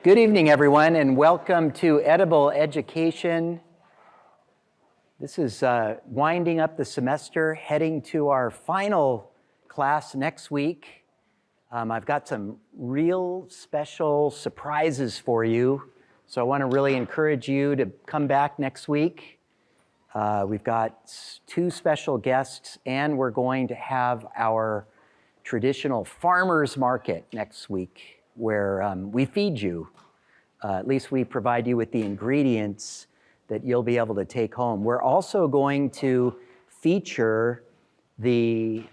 Good evening, everyone, and welcome to Edible Education. This is winding up the semester, heading to our final class next week. I've got some real special surprises for you, so I want to really encourage you to come back next week. We've got two special guests, and we're going to have our traditional farmers market next week, where we feed you. At least we provide you with the ingredients that you'll be able to take home. We're also going to feature the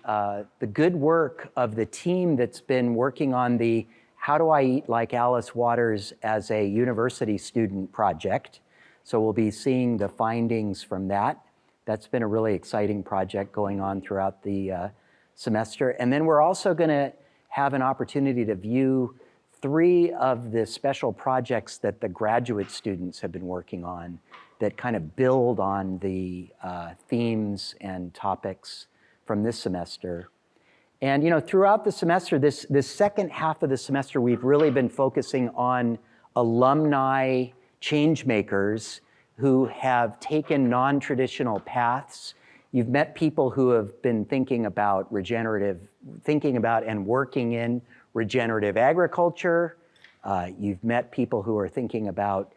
good work of the team that's been working on the How Do I Eat Like Alice Waters as a University Student project. So we'll be seeing the findings from that. That's been a really exciting project going on throughout the semester. And then we're also going to have an opportunity to view 3 of the special projects that the graduate students have been working on that kind of build on the themes and topics from this semester. And you know, throughout the semester, this second half of the semester, we've really been focusing on alumni change makers who have taken non-traditional paths. You've met people who have been thinking about and working in regenerative agriculture. You've met people who are thinking about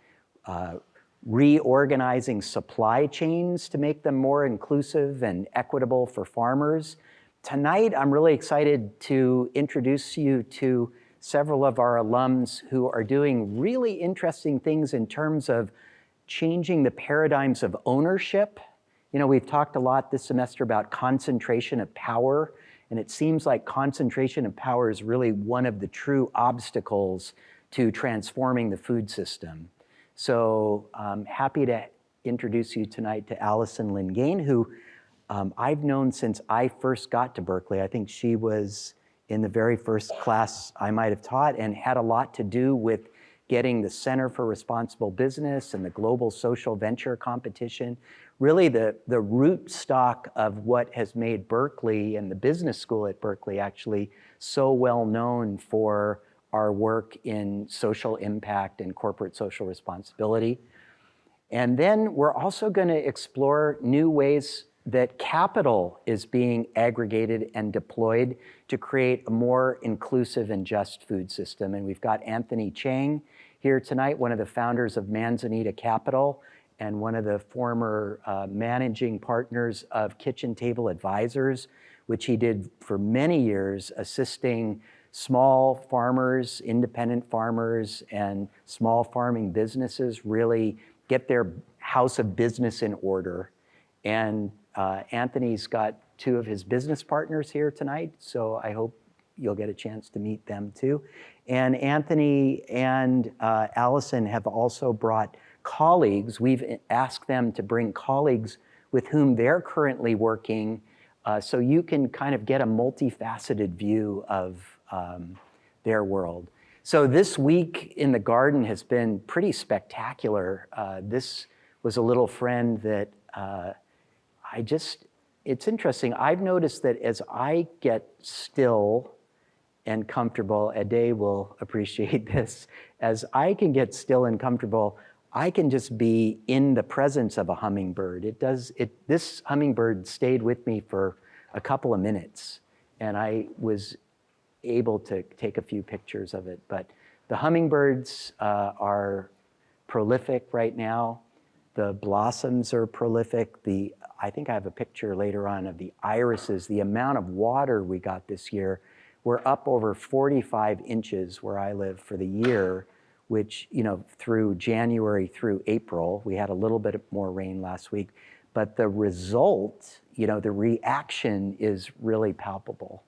reorganizing supply chains to make them more inclusive and equitable for farmers. Tonight, I'm really excited to introduce you to several of our alums who are doing really interesting things in terms of changing the paradigms of ownership. You know, we've talked a lot this semester about concentration of power, and it seems like concentration of power is really one of the true obstacles to transforming the food system. So I'm happy to introduce you tonight to Alison Lingane, who I've known since I first got to Berkeley. I think she was in the very first class I might have taught and had a lot to do with getting the Center for Responsible Business and the Global Social Venture Competition, really the root stock of what has made Berkeley and the business school at Berkeley actually so well known for our work in social impact and corporate social responsibility. And then we're also going to explore new ways that capital is being aggregated and deployed to create a more inclusive and just food system. And we've got Anthony Chang here tonight, one of the founders of Manzanita Capital and one of the former managing partners of Kitchen Table Advisors, which he did for many years, assisting small farmers, independent farmers, and small farming businesses really get their house of business in order. And Anthony's got 2 of his business partners here tonight, so I hope you'll get a chance to meet them too. And Anthony and Alison have also brought colleagues. We've asked them to bring colleagues with whom they're currently working, so you can kind of get a multifaceted view of their world. So this week in the garden has been pretty spectacular. This was a little friend that it's interesting. I've noticed that as I get still and comfortable, Ade will appreciate this, as I can get still and comfortable, I can just be in the presence of a hummingbird. This hummingbird stayed with me for a couple of minutes, and I was able to take a few pictures of it. But the hummingbirds are prolific right now. The blossoms are prolific. I think I have a picture later on of the irises. The amount of water we got this year, we're up over 45 inches where I live for the year, which, you know, through January through April, we had a little bit more rain last week, but the result, you know, the reaction is really palpable.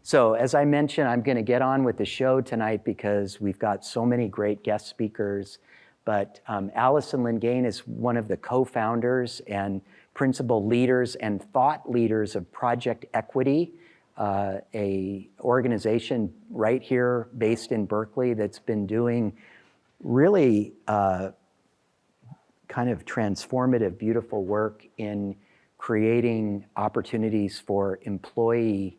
So as I mentioned, I'm going to get on with the show tonight because we've got so many great guest speakers. But Alison Lingane is one of the co-founders and principal leaders and thought leaders of Project Equity, a organization right here based in Berkeley that's been doing really kind of transformative, beautiful work in creating opportunities for employee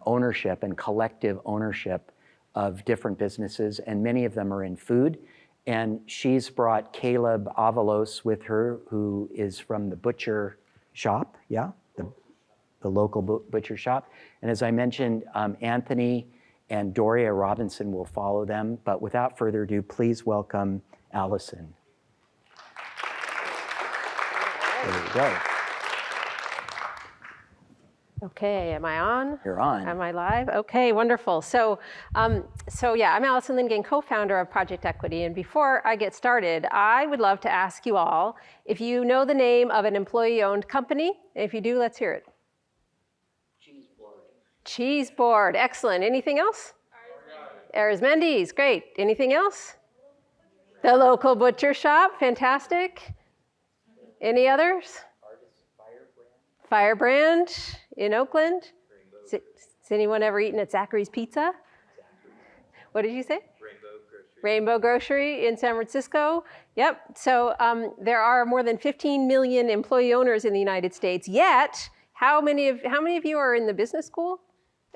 ownership and collective ownership of different businesses, and many of them are in food. And she's brought Caleb Avalos with her, who is from the butcher shop, the local butcher shop. And as I mentioned, Anthony and Doria Robinson will follow them. But without further ado, please welcome Alison. There you go. Okay, am I on? You're on. Am I live? Okay, wonderful. So yeah, I'm Alison Lingane, co-founder of Project Equity. And before I get started, I would love to ask you all if you know the name of an employee-owned company. If you do, let's hear it. Cheese Board. Cheese Board, excellent. Anything else? Arizmendi's, great. Anything else? The local butcher shop, fantastic. Any others? Firebrand in Oakland. Has anyone ever eaten at Zachary's Pizza? What did you say? Rainbow Grocery in San Francisco. Yep. So there are more than 15 million employee owners in the United States. Yet, how many of you are in the business school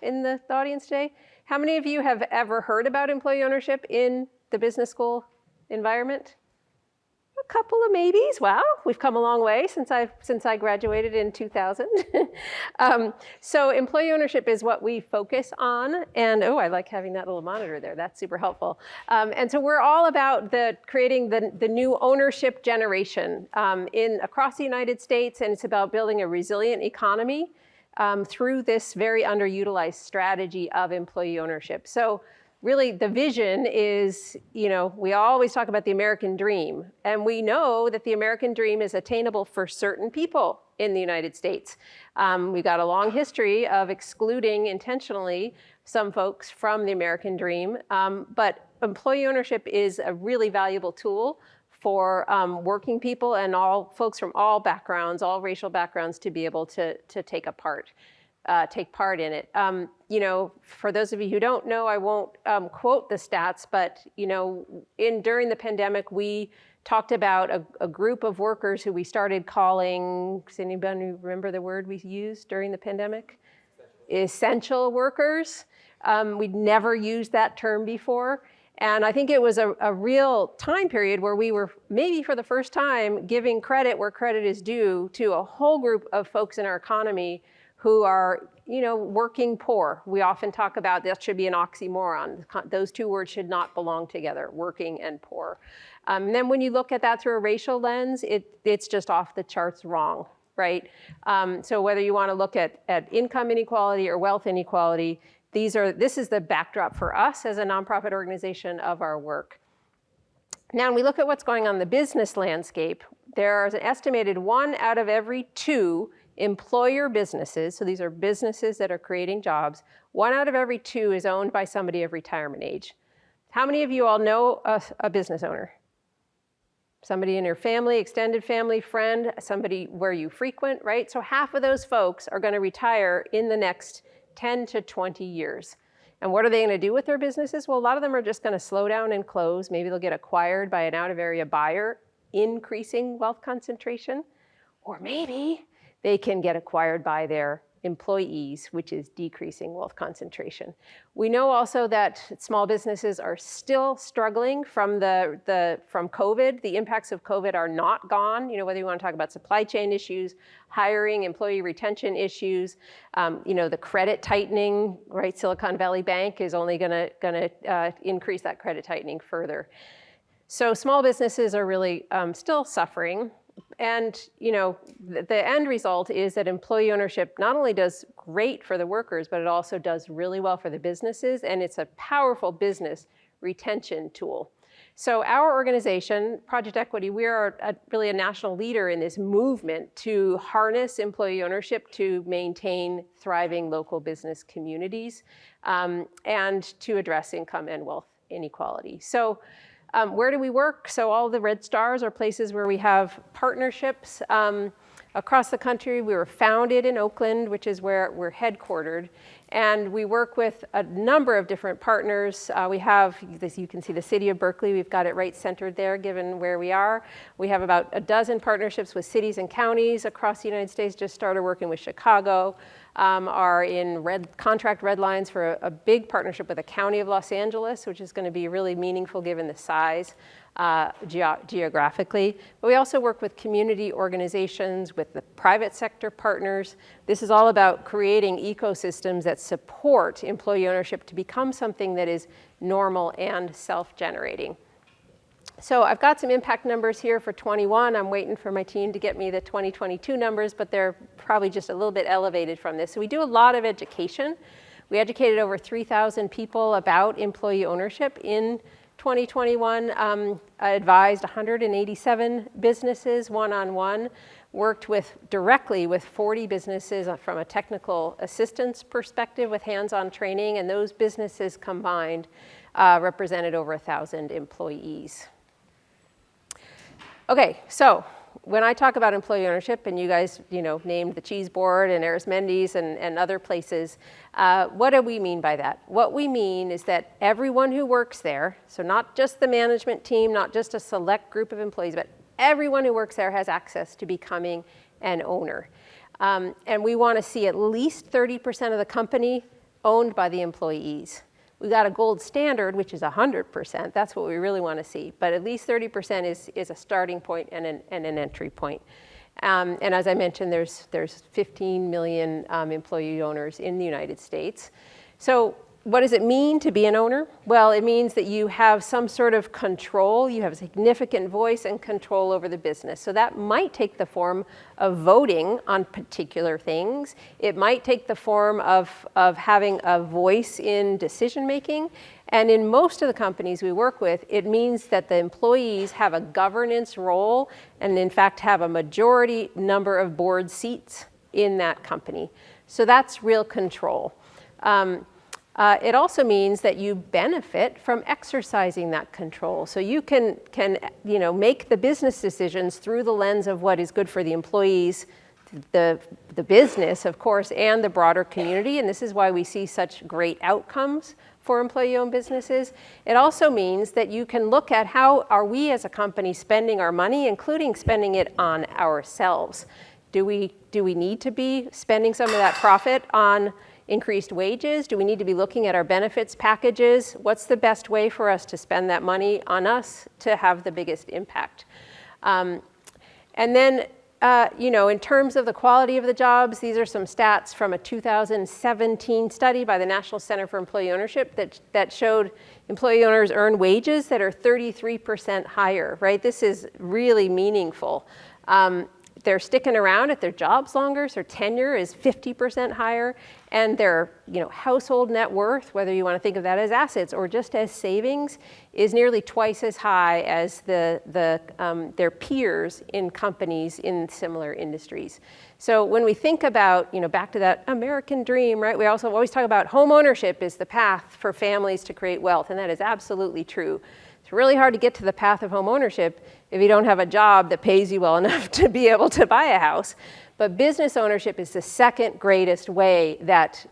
in the audience today? How many of you have ever heard about employee ownership in the business school environment? A couple of maybes. Wow, we've come a long way since I graduated in 2000. So employee ownership is what we focus on, and oh, I like having that little monitor there. That's super helpful. And so we're all about creating the new ownership generation across the United States, and it's about building a resilient economy through this very underutilized strategy of employee ownership. So really, the vision is, we always talk about the American dream, and we know that the American dream is attainable for certain people in the United States. We've got a long history of excluding intentionally some folks from the American dream, but employee ownership is a really valuable tool for working people and all folks from all backgrounds, all racial backgrounds, to be able to take part in it. For those of you who don't know, I won't quote the stats, but during the pandemic, we talked about a group of workers who we started calling, does anybody remember the word we used during the pandemic? Essential workers. We'd never used that term before. And I think it was a real time period where we were maybe for the first time giving credit where credit is due to a whole group of folks in our economy who are, working poor. We often talk about that should be an oxymoron. Those two words should not belong together, working and poor. And then when you look at that through a racial lens, it's just off the charts wrong, right? So whether you want to look at income inequality or wealth inequality, this is the backdrop for us as a nonprofit organization of our work. Now, when we look at what's going on in the business landscape, there is an estimated 1 out of every 2 employer businesses, so these are businesses that are creating jobs, 1 out of every 2 is owned by somebody of retirement age. How many of you all know a business owner? Somebody in your family, extended family, friend, somebody where you frequent, right? So half of those folks are going to retire in the next 10 to 20 years. And what are they going to do with their businesses? Well, a lot of them are just going to slow down and close. Maybe they'll get acquired by an out-of-area buyer, increasing wealth concentration. Or maybe they can get acquired by their employees, which is decreasing wealth concentration. We know also that small businesses are still struggling from COVID. The impacts of COVID are not gone. Whether you want to talk about supply chain issues, hiring, employee retention issues, the credit tightening, right? Silicon Valley Bank is only going to increase that credit tightening further. So small businesses are really still suffering. And the end result is that employee ownership not only does great for the workers, but it also does really well for the businesses, and it's a powerful business retention tool. So our organization, Project Equity, we are really a national leader in this movement to harness employee ownership to maintain thriving local business communities and to address income and wealth inequality. So where do we work? So all the red stars are places where we have partnerships across the country. We were founded in Oakland, which is where we're headquartered. And we work with a number of different partners. We have, you can see the city of Berkeley. We've got it right centered there, given where we are. We have about a dozen partnerships with cities and counties across the United States. Just started working with Chicago. are in contract red lines for a big partnership with the County of Los Angeles, which is going to be really meaningful given the size geographically. But we also work with community organizations, with the private sector partners. This is all about creating ecosystems that support employee ownership to become something that is normal and self-generating. So I've got some impact numbers here for 21. I'm waiting for my team to get me the 2022 numbers, but they're probably just a little bit elevated from this. So we do a lot of education. We educated over 3,000 people about employee ownership in 2021, advised 187 businesses one-on-one, worked directly with 40 businesses from a technical assistance perspective with hands-on training, and those businesses combined represented over 1,000 employees. Okay, so when I talk about employee ownership, and you guys, named the Cheese Board and Arismendi's and other places, what do we mean by that? What we mean is that everyone who works there, so not just the management team, not just a select group of employees, but everyone who works there has access to becoming an owner. And we want to see at least 30% of the company owned by the employees. We've got a gold standard, which is 100%. That's what we really want to see. But at least 30% is a starting point and an entry point. And as I mentioned, there's 15 million employee owners in the United States. So what does it mean to be an owner? Well, it means that you have some sort of control. You have a significant voice and control over the business. So that might take the form of voting on particular things. It might take the form of having a voice in decision making. And in most of the companies we work with, it means that the employees have a governance role and in fact have a majority number of board seats in that company. So that's real control. It also means that you benefit from exercising that control. So you can make the business decisions through the lens of what is good for the employees, the business, of course, and the broader community. And this is why we see such great outcomes for employee-owned businesses. It also means that you can look at how are we as a company spending our money, including spending it on ourselves. Do we need to be spending some of that profit on increased wages? Do we need to be looking at our benefits packages? What's the best way for us to spend that money on us to have the biggest impact? And then, in terms of the quality of the jobs, these are some stats from a 2017 study by the National Center for Employee Ownership that showed employee owners earn wages that are 33% higher, right? This is really meaningful. They're sticking around at their jobs longer, so tenure is 50% higher, and their household net worth, whether you want to think of that as assets or just as savings, is nearly twice as high as their peers in companies in similar industries. So when we think about, back to that American dream, right? We also always talk about home ownership is the path for families to create wealth, and that is absolutely true. It's really hard to get to the path of home ownership if you don't have a job that pays you well enough to be able to buy a house. But business ownership is the second greatest way that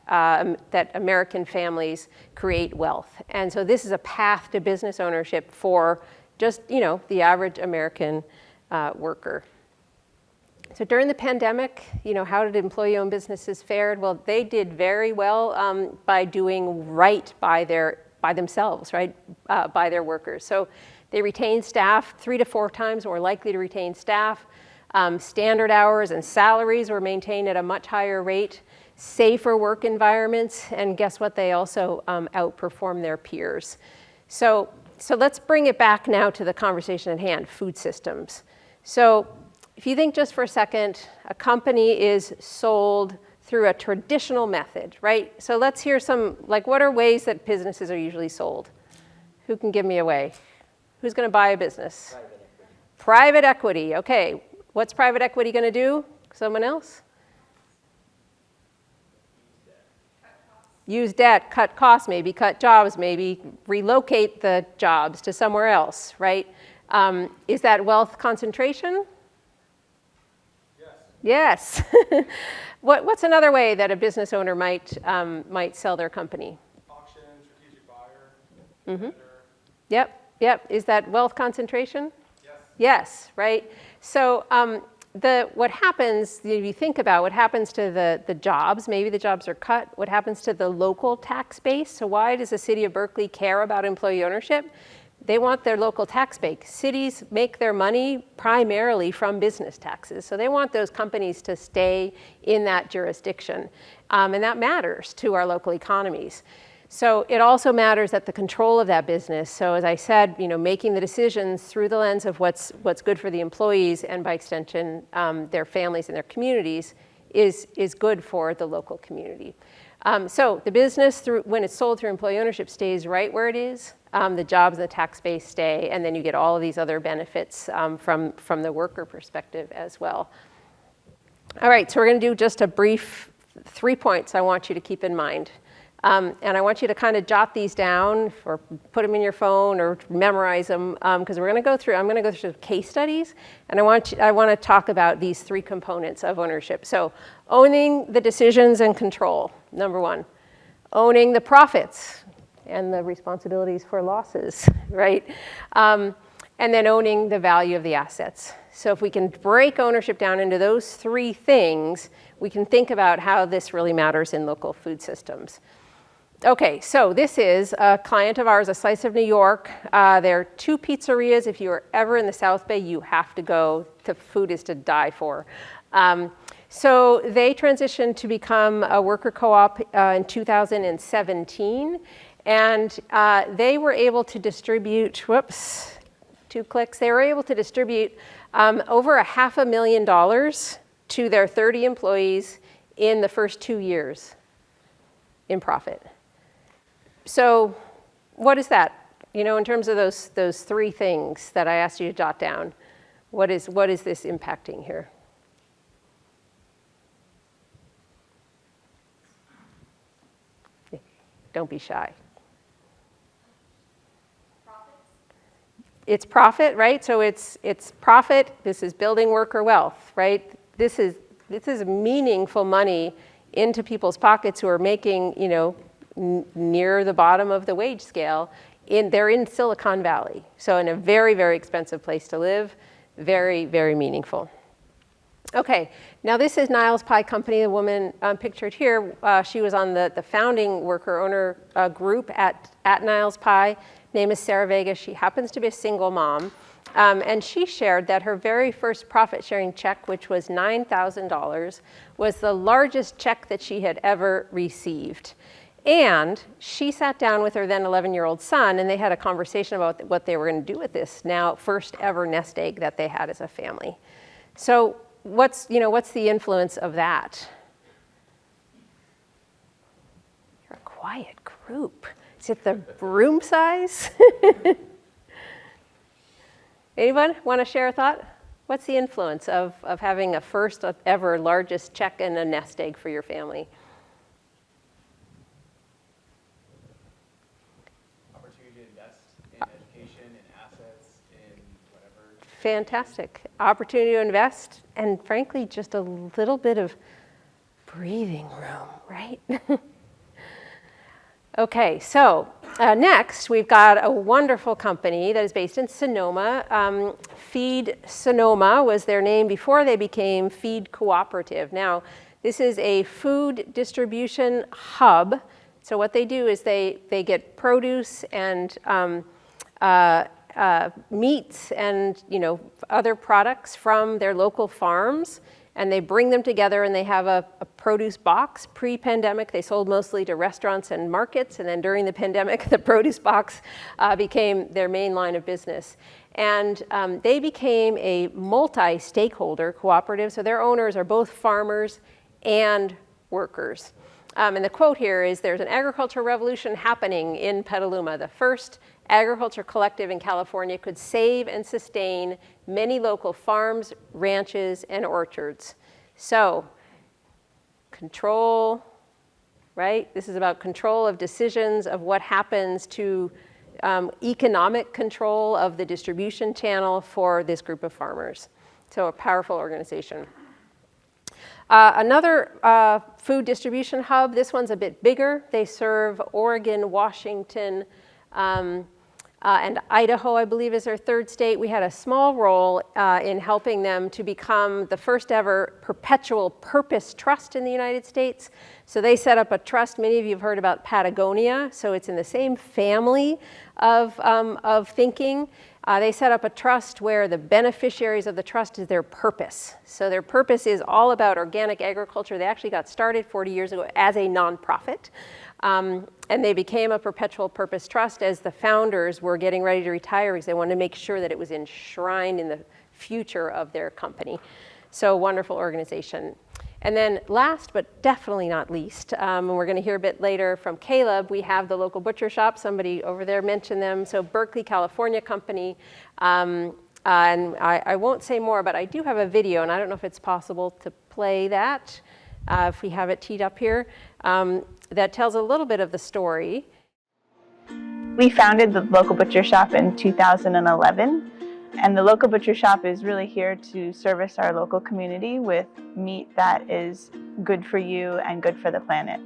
American families create wealth. And so this is a path to business ownership for just, the average American worker. So during the pandemic, how did employee-owned businesses fared? Well, they did very well by doing right by themselves, right, by their workers. So they retained staff 3 to 4 times more likely to retain staff. Standard hours and salaries were maintained at a much higher rate. Safer work environments, and guess what? They also outperform their peers. So let's bring it back now to the conversation at hand, food systems. So if you think just for a second, a company is sold through a traditional method, right? So let's hear what are ways that businesses are usually sold? Who can give me a way? Who's going to buy a business? Private equity. Okay. What's private equity going to do? Someone else? Use debt, cut costs, maybe cut jobs, maybe relocate the jobs to somewhere else, right? Is that wealth concentration? Yes. What's another way that a business owner might sell their company? Auction, strategic buyer, Mm-hmm. Yep. Is that wealth concentration? Yes. Yes, right? So what happens, if you think about what happens to the jobs, maybe the jobs are cut, what happens to the local tax base? So why does the city of Berkeley care about employee ownership? They want their local tax base. Cities make their money primarily from business taxes. So they want those companies to stay in that jurisdiction. And that matters to our local economies. So it also matters that the control of that business. So as I said, making the decisions through the lens of what's good for the employees and by extension, their families and their communities is good for the local community. So the business, when it's sold through employee ownership, stays right where it is. The jobs and the tax base stay, and then you get all of these other benefits from the worker perspective as well. All right, so we're going to do just a brief 3 points I want you to keep in mind. And I want you to kind of jot these down or put them in your phone or memorize them because I'm going to go through case studies, and I want to talk about these 3 components of ownership. So owning the decisions and control, number 1. Owning the profits and the responsibilities for losses, right? And then owning the value of the assets. So if we can break ownership down into those 3 things, we can think about how this really matters in local food systems. Okay, so this is a client of ours, a slice of New York. There are 2 pizzerias. If you are ever in the South Bay, you have to go. The food is to die for. So they transitioned to become a worker co-op in 2017. And they were able to distribute, 2 clicks. They were able to distribute over $500,000 to their 30 employees in the first 2 years in profit. So what is that? In terms of those 3 things that I asked you to jot down, what is this impacting here? Don't be shy. It's profit, right? So it's profit. This is building worker wealth, right? This is meaningful money into people's pockets who are making, near the bottom of the wage scale. They're in Silicon Valley, so in a very, very expensive place to live. Very, very meaningful. Okay, now this is Niles Pie Company, the woman pictured here. She was on the founding worker owner group at Niles Pie. Name is Sarah Vega. She happens to be a single mom. And she shared that her very first profit-sharing check, which was $9,000, was the largest check that she had ever received. And she sat down with her then 11-year-old son, and they had a conversation about what they were going to do with this now first ever nest egg that they had as a family. So what's the influence of that? You're a quiet group. Is it the room size? Anyone want to share a thought? What's the influence of having a first ever largest check and a nest egg for your family? Opportunity to invest in education, in assets, in whatever. Fantastic. Opportunity to invest, and frankly, just a little bit of breathing room, right? Okay, so next we've got a wonderful company that is based in Sonoma. Feed Sonoma was their name before they became Feed Cooperative. Now, this is a food distribution hub. So what they do is they get produce and meats and other products from their local farms, and they bring them together, and they have a produce box. Pre-pandemic, they sold mostly to restaurants and markets, and then during the pandemic, the produce box became their main line of business. And they became a multi-stakeholder cooperative, so their owners are both farmers and workers. And the quote here is, "There's an agricultural revolution happening in Petaluma. The first agriculture collective in California could save and sustain many local farms, ranches, and orchards." So, control, right? This is about control of decisions of what happens to economic control of the distribution channel for this group of farmers. So a powerful organization. Another food distribution hub, this one's a bit bigger. They serve Oregon, Washington, and Idaho, I believe, is their third state. We had a small role in helping them to become the first ever perpetual purpose trust in the United States. So they set up a trust. Many of you have heard about Patagonia, so it's in the same family of thinking. They set up a trust where the beneficiaries of the trust is their purpose. So their purpose is all about organic agriculture. They actually got started 40 years ago as a nonprofit. And they became a perpetual purpose trust as the founders were getting ready to retire because they wanted to make sure that it was enshrined in the future of their company. So wonderful organization. And then last, but definitely not least, and we're going to hear a bit later from Caleb, we have the local butcher shop. Somebody over there mentioned them. So Berkeley, California company. And I won't say more, but I do have a video, and I don't know if it's possible to play that, if we have it teed up here, that tells a little bit of the story. We founded the local butcher shop in 2011. And the local butcher shop is really here to service our local community with meat that is good for you and good for the planet.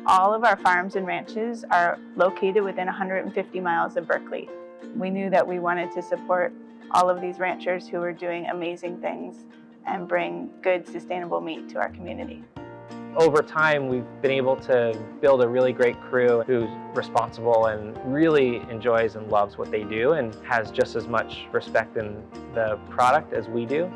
All of our farms and ranches are located within 150 miles of Berkeley. We knew that we wanted to support all of these ranchers who are doing amazing things and bring good, sustainable meat to our community. Over time, we've been able to build a really great crew who's responsible and really enjoys and loves what they do and has just as much respect in the product as we do.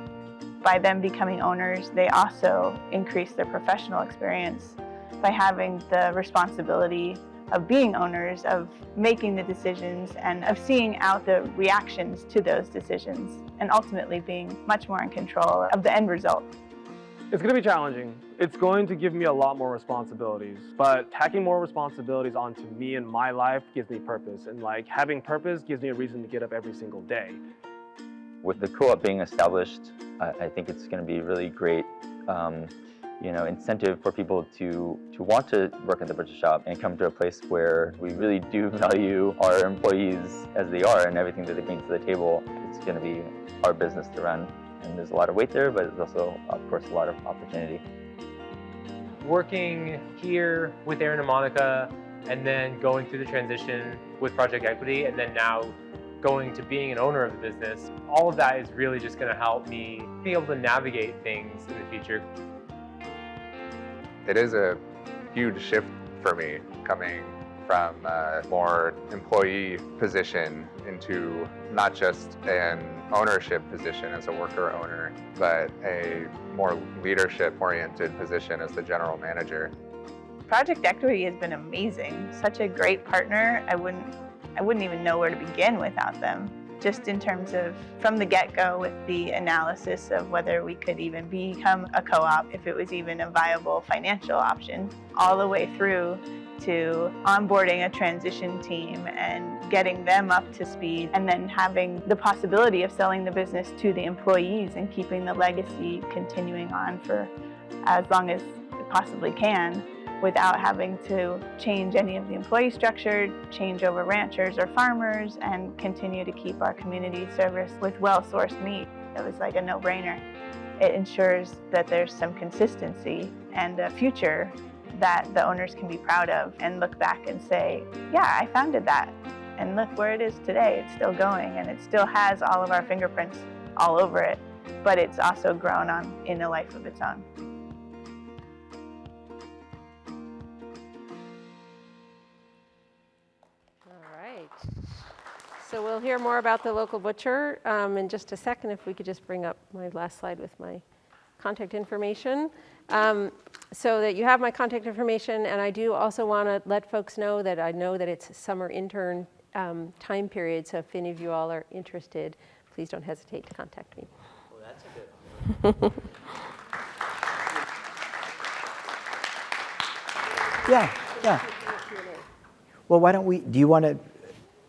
By them becoming owners, they also increase their professional experience by having the responsibility of being owners, of making the decisions, and of seeing out the reactions to those decisions, and ultimately being much more in control of the end result. It's going to be challenging. It's going to give me a lot more responsibilities, but tacking more responsibilities onto me and my life gives me purpose, and like having purpose gives me a reason to get up every single day. With the co-op being established, I think it's going to be really great, incentive for people to want to work at the butcher shop and come to a place where we really do value our employees as they are and everything that they bring to the table. It's going to be our business to run. And there's a lot of weight there, but there's also, of course, a lot of opportunity. Working here with Aaron and Monica, and then going through the transition with Project Equity, and then now going to being an owner of the business, all of that is really just going to help me be able to navigate things in the future. It is a huge shift for me coming from a more employee position into not just an ownership position as a worker owner, but a more leadership-oriented position as the general manager. Project Equity has been amazing. Such a great partner. I wouldn't even know where to begin without them. Just in terms of from the get-go with the analysis of whether we could even become a co-op, if it was even a viable financial option, all the way through to onboarding a transition team and getting them up to speed, and then having the possibility of selling the business to the employees and keeping the legacy continuing on for as long as it possibly can without having to change any of the employee structure, change over ranchers or farmers, and continue to keep our community service with well-sourced meat. It was like a no-brainer. It ensures that there's some consistency and a future that the owners can be proud of and look back and say, yeah, I founded that. And look where it is today. It's still going, and it still has all of our fingerprints all over it, but it's also grown on in a life of its own. All right. So we'll hear more about the local butcher in just a second. If we could just bring up my last slide with my contact information. So that you have my contact information, and I do also want to let folks know that I know that it's a summer intern time period, so if any of you all are interested, please don't hesitate to contact me. Well, that's a good one. Yeah. Well, why don't we, do you want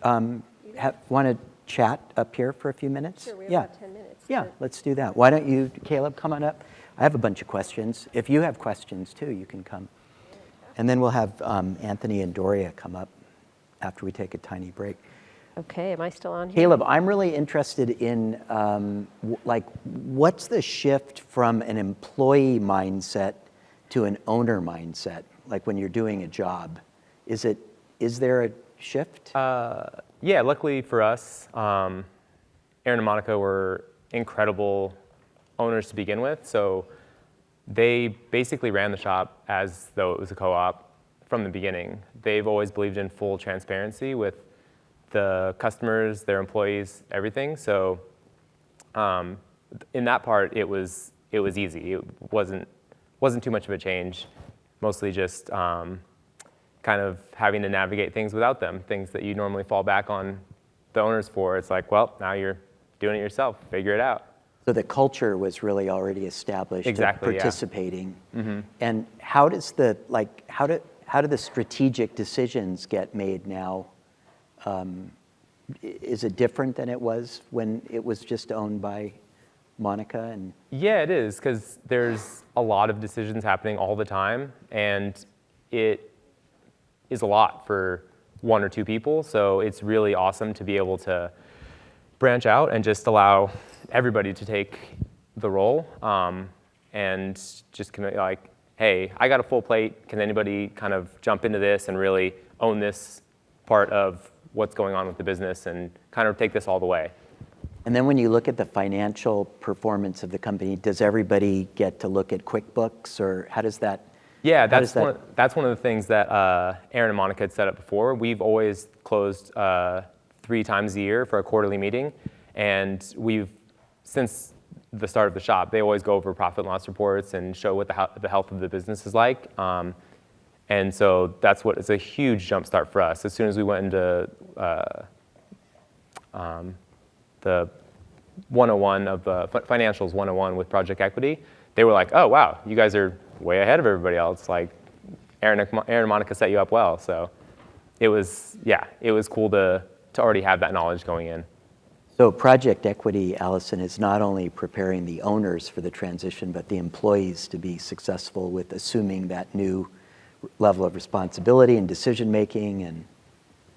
to chat up here for a few minutes? Sure, we have about 10 minutes. Yeah, let's do that. Why don't you, Caleb, come on up? I have a bunch of questions. If you have questions too, you can come. And then we'll have Anthony and Doria come up after we take a tiny break. Okay, am I still on here? Caleb, I'm really interested in what's the shift from an employee mindset to an owner mindset, like when you're doing a job? Is there a shift? Yeah, luckily for us, Aaron and Monica were incredible owners to begin with. So they basically ran the shop as though it was a co-op from the beginning. They've always believed in full transparency with the customers, their employees, everything. So in that part, it was easy. It wasn't too much of a change. Mostly just kind of having to navigate things without them, things that you normally fall back on the owners for. It's like, well, now you're doing it yourself. Figure it out. So the culture was really already established. Exactly, of yeah. participating. Mm-hmm. And how do the strategic decisions get made now? Is it different than it was when it was just owned by Monica? And yeah, it is, because there's a lot of decisions happening all the time, and it is a lot for one or two people. So it's really awesome to be able to branch out and just allow everybody to take the role, and just commit, like, hey, I got a full plate. Can anybody kind of jump into this and really own this part of what's going on with the business and kind of take this all the way? And then when you look at the financial performance of the company, does everybody get to look at QuickBooks, or how does that? Yeah, that's one of the things that Aaron and Monica had set up before. We've always closed 3 times a year for a quarterly meeting, and since the start of the shop, they always go over profit and loss reports and show what the health of the business is like. And so that's what is a huge jump start for us. As soon as we went into the 101 of Financials 101 with Project Equity, they were like, oh, wow, you guys are way ahead of everybody else. Like, Aaron and Monica set you up well. So it was cool to already have that knowledge going in. So Project Equity, Alison, is not only preparing the owners for the transition, but the employees to be successful with assuming that new level of responsibility and decision making. And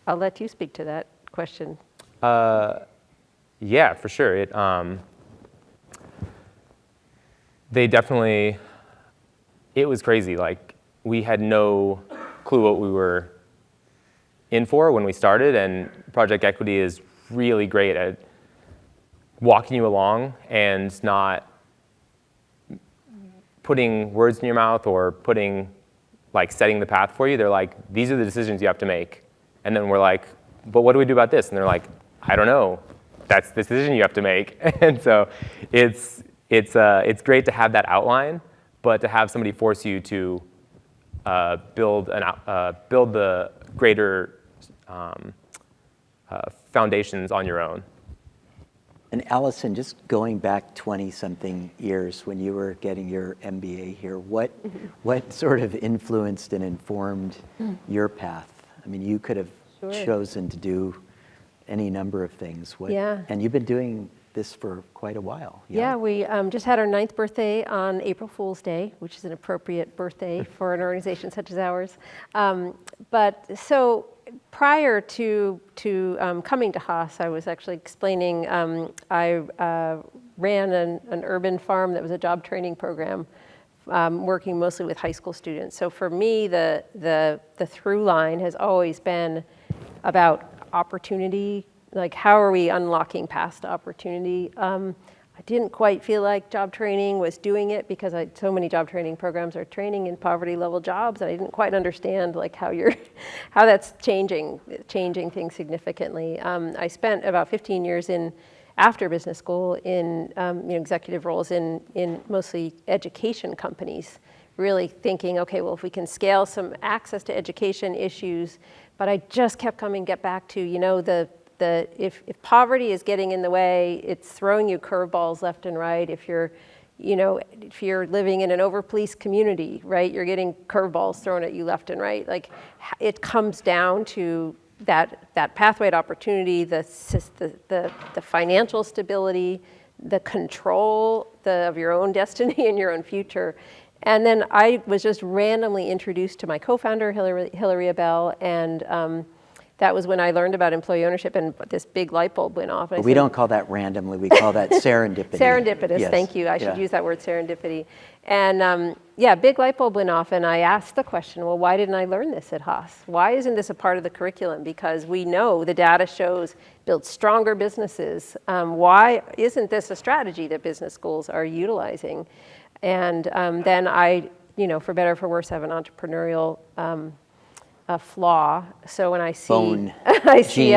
I'll let you speak to that question. Yeah, for sure. It was crazy. Like, we had no clue what we were in for when we started, and Project Equity is really great at walking you along and not putting words in your mouth or setting the path for you. They're like, these are the decisions you have to make. And then we're like, but what do we do about this? And they're like, I don't know. That's the decision you have to make. And so it's great to have that outline, but to have somebody force you to build the greater foundations on your own. And Alison, just going back 20-something years when you were getting your MBA here, what sort of influenced and informed your path? I mean, you could have chosen to do any number of things. And you've been doing this for quite a while. Yeah, we just had our 9th birthday on April Fool's Day, which is an appropriate birthday for an organization such as ours. But so prior to coming to Haas, I was actually explaining, I ran an urban farm that was a job training program, working mostly with high school students. So for me, the through line has always been about opportunity. Like, how are we unlocking past opportunity? I didn't quite feel like job training was doing it because so many job training programs are training in poverty level jobs, and I didn't quite understand like how that's changing things significantly. I spent about 15 years after business school in executive roles in mostly education companies, really thinking, okay, well, if we can scale some access to education issues, but I just kept get back to, if poverty is getting in the way, it's throwing you curveballs left and right. If you're living in an over-policed community, right, you're getting curveballs thrown at you left and right. Like, it comes down to that pathway to opportunity, the financial stability, the control of your own destiny and your own future. And then I was just randomly introduced to my co-founder, Hillary Abel, and that was when I learned about employee ownership, and this big light bulb went off. We don't call that randomly, we call that serendipity. Serendipitous, yes. Thank you. I should use that word, serendipity. And yeah, big light bulb went off, and I asked the question, well, why didn't I learn this at Haas? Why isn't this a part of the curriculum? Because we know the data shows build stronger businesses. Why isn't this a strategy that business schools are utilizing? And then I, for better or for worse, have an entrepreneurial a flaw. So when I see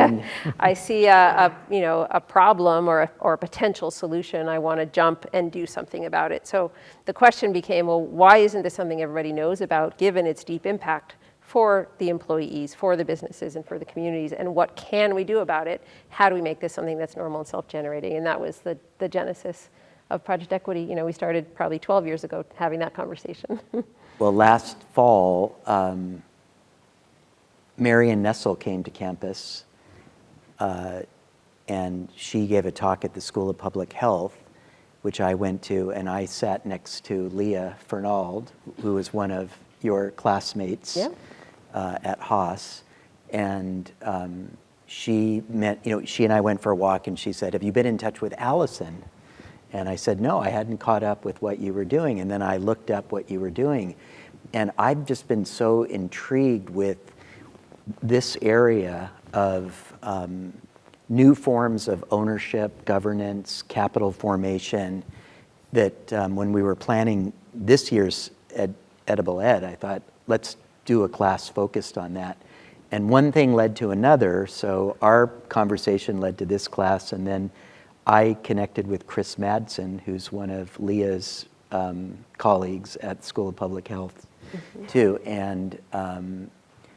I see a problem or a potential solution, I want to jump and do something about it. So the question became, well, why isn't this something everybody knows about, given its deep impact for the employees, for the businesses, and for the communities? And what can we do about it? How do we make this something that's normal and self-generating? And that was the genesis of Project Equity. We started probably 12 years ago having that conversation. Well, last fall, Marion Nessel came to campus, and she gave a talk at the School of Public Health, which I went to, and I sat next to Leah Fernald, who was one of your classmates at Haas. And she and I went for a walk, and she said, "Have you been in touch with Alison?" And I said, "No, I hadn't caught up with what you were doing." And then I looked up what you were doing. And I've just been so intrigued with this area of new forms of ownership, governance, capital formation, that when we were planning this year's Edible Ed, I thought, let's do a class focused on that. And one thing led to another, so our conversation led to this class, and then I connected with Chris Madsen, who's one of Leah's colleagues at the School of Public Health, too. And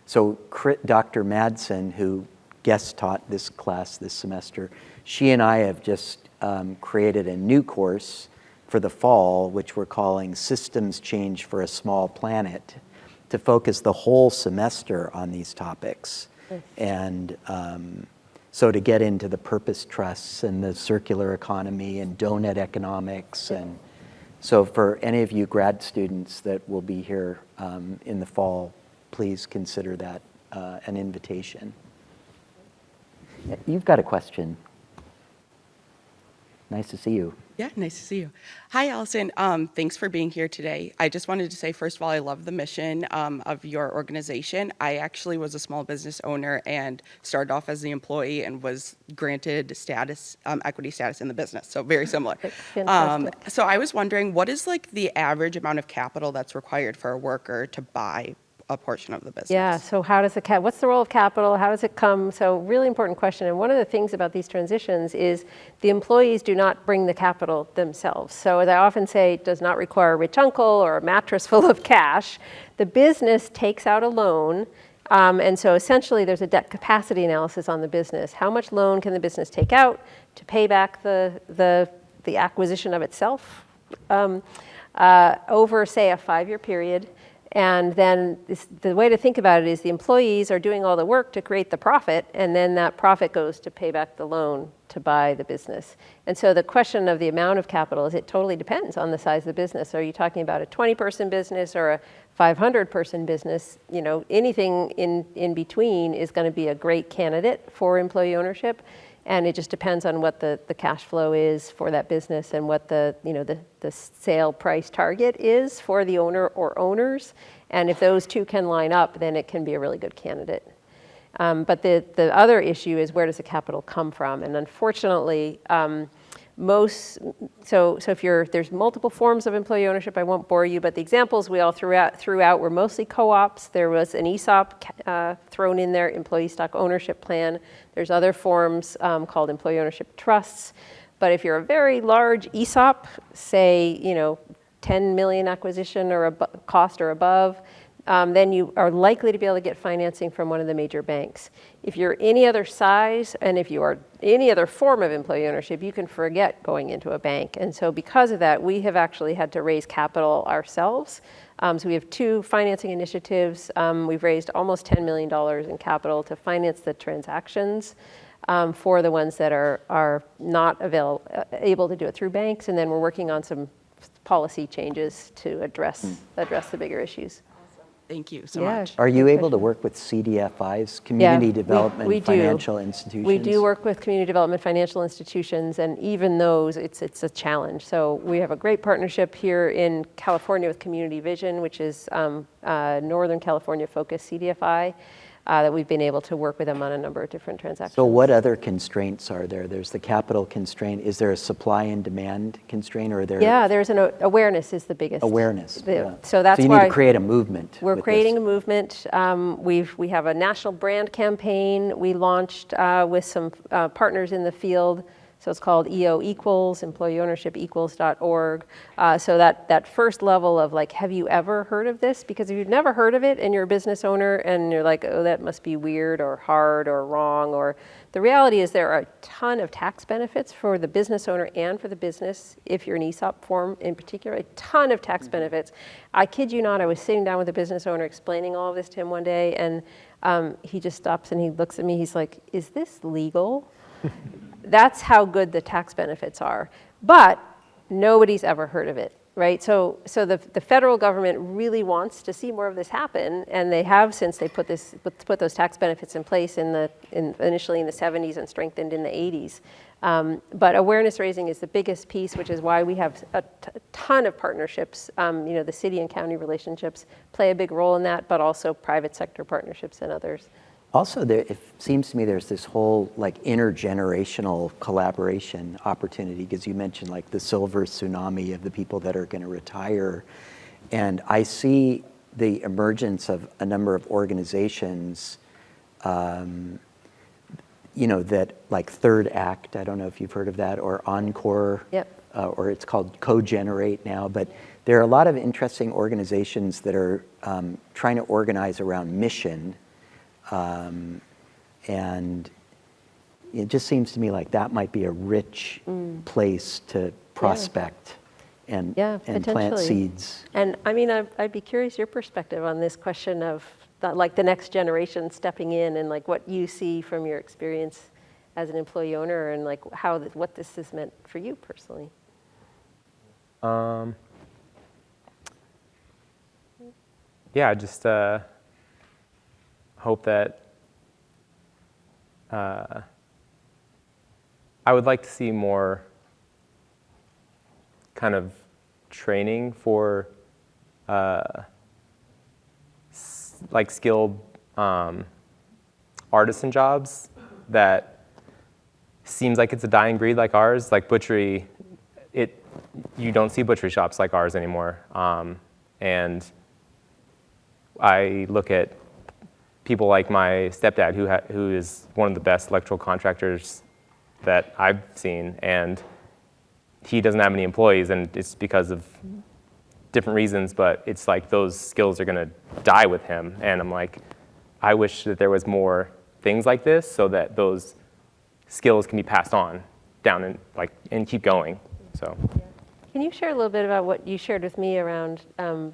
so Dr. Madsen, who guest taught this class this semester, she and I have just created a new course for the fall, which we're calling Systems Change for a Small Planet, to focus the whole semester on these topics. And so to get into the purpose trusts and the circular economy and donut economics. And so for any of you grad students that will be here in the fall, please consider that an invitation. You've got a question. Nice to see you. Yeah, nice to see you. Hi, Alison. Thanks for being here today. I just wanted to say, first of all, I love the mission of your organization. I actually was a small business owner and started off as the employee and was granted status, equity status in the business. So very similar. So I was wondering, what is like the average amount of capital that's required for a worker to buy a portion of the business? Yeah, so how does what's the role of capital? How does it come? So really important question. And one of the things about these transitions is the employees do not bring the capital themselves. So as I often say, it does not require a rich uncle or a mattress full of cash. The business takes out a loan. And so essentially there's a debt capacity analysis on the business. How much loan can the business take out to pay back the acquisition of itself over, say, a 5-year period? And then the way to think about it is the employees are doing all the work to create the profit, and then that profit goes to pay back the loan to buy the business. And so the question of the amount of capital is it totally depends on the size of the business. Are you talking about a 20-person business or a 500-person business? Anything in between is going to be a great candidate for employee ownership. And it just depends on what the cash flow is for that business and what the sale price target is for the owner or owners. And if those two can line up, then it can be a really good candidate. But the other issue is, where does the capital come from? And unfortunately, there's multiple forms of employee ownership. I won't bore you, but the examples we all threw out were mostly co-ops. There was an ESOP thrown in there, employee stock ownership plan. There's other forms called employee ownership trusts. But if you're a very large ESOP, say 10 million acquisition or cost or above, then you are likely to be able to get financing from one of the major banks. If you're any other size, and if you are any other form of employee ownership, you can forget going into a bank. And so because of that, we have actually had to raise capital ourselves. So we have 2 financing initiatives. We've raised almost $10 million in capital to finance the transactions for the ones that are not able to do it through banks. And then we're working on some policy changes to address the bigger issues. Thank you so Yeah. much. Are you Good able to question. work with CDFIs, Community Development we do. Financial Institutions? We do work with community development financial institutions, and even those, it's a challenge. So we have a great partnership here in California with Community Vision, which is Northern California focused CDFI, that we've been able to work with them on a number of different transactions. So what other constraints are there? There's the capital constraint. Is there a supply and demand constraint, or are there? Yeah, there's an awareness is the biggest. Awareness. Yeah. So that's so you why need to create a movement. we're with creating this. a movement. We have a national brand campaign we launched with some partners in the field. So it's called EO Equals, employeeownershipequals.org. So that first level of like, have you ever heard of this? Because if you've never heard of it and you're a business owner and you're like, oh, that must be weird or hard or wrong, or the reality is there are a ton of tax benefits for the business owner and for the business, if you're an ESOP form in particular, a ton of tax benefits. I kid you not, I was sitting down with a business owner explaining all of this to him one day, and he just stops and he looks at me, he's like, is this legal? That's how good the tax benefits are. But nobody's ever heard of it, right? So the federal government really wants to see more of this happen, and they have since they put those tax benefits in place initially in the 70s and strengthened in the 80s. But awareness raising is the biggest piece, which is why we have a ton of partnerships. The city and county relationships play a big role in that, but also private sector partnerships and others. Also, it seems to me there's this whole like intergenerational collaboration opportunity, because you mentioned like the silver tsunami of the people that are going to retire. And I see the emergence of a number of organizations, that like Third Act, I don't know if you've heard of that, or Encore, Yep. Or it's called Co-Generate now. But there are a lot of interesting organizations that are trying to organize around mission. And it just seems to me like that might be a rich place to prospect and plant potentially. seeds. And I mean, I'd be curious your perspective on this question of the next generation stepping in, and like what you see from your experience as an employee owner, and like what this has meant for you personally. Yeah, just hope that I would like to see more kind of training for like skilled artisan jobs that seems like it's a dying breed like ours, like butchery. You don't see butchery shops like ours anymore, and I look at people like my stepdad, who is one of the best electrical contractors that I've seen, and he doesn't have any employees, and it's because of different reasons, but it's like those skills are gonna die with him, and I'm like, I wish that there was more things like this so that those skills can be passed on down and keep going. So. Can you share a little bit about what you shared with me around, the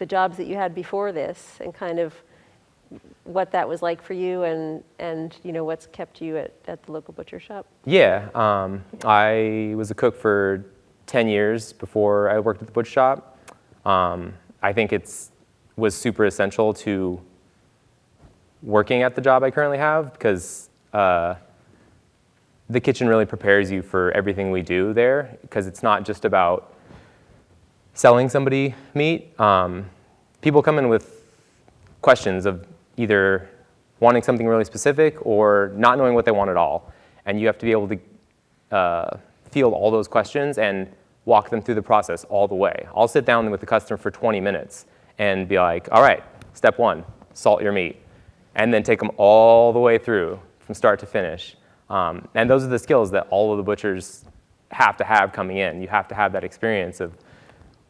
jobs that you had before this, and kind of what that was like for you, and what's kept you at the local butcher shop? Yeah, I was a cook for 10 years before I worked at the butcher shop. I think was super essential to working at the job I currently have, because the kitchen really prepares you for everything we do there, because it's not just about selling somebody meat. People come in with questions of either wanting something really specific or not knowing what they want at all. And you have to be able to field all those questions and walk them through the process all the way. I'll sit down with the customer for 20 minutes and be like, all right, step one, salt your meat. And then take them all the way through from start to finish. And those are the skills that all of the butchers have to have coming in. You have to have that experience of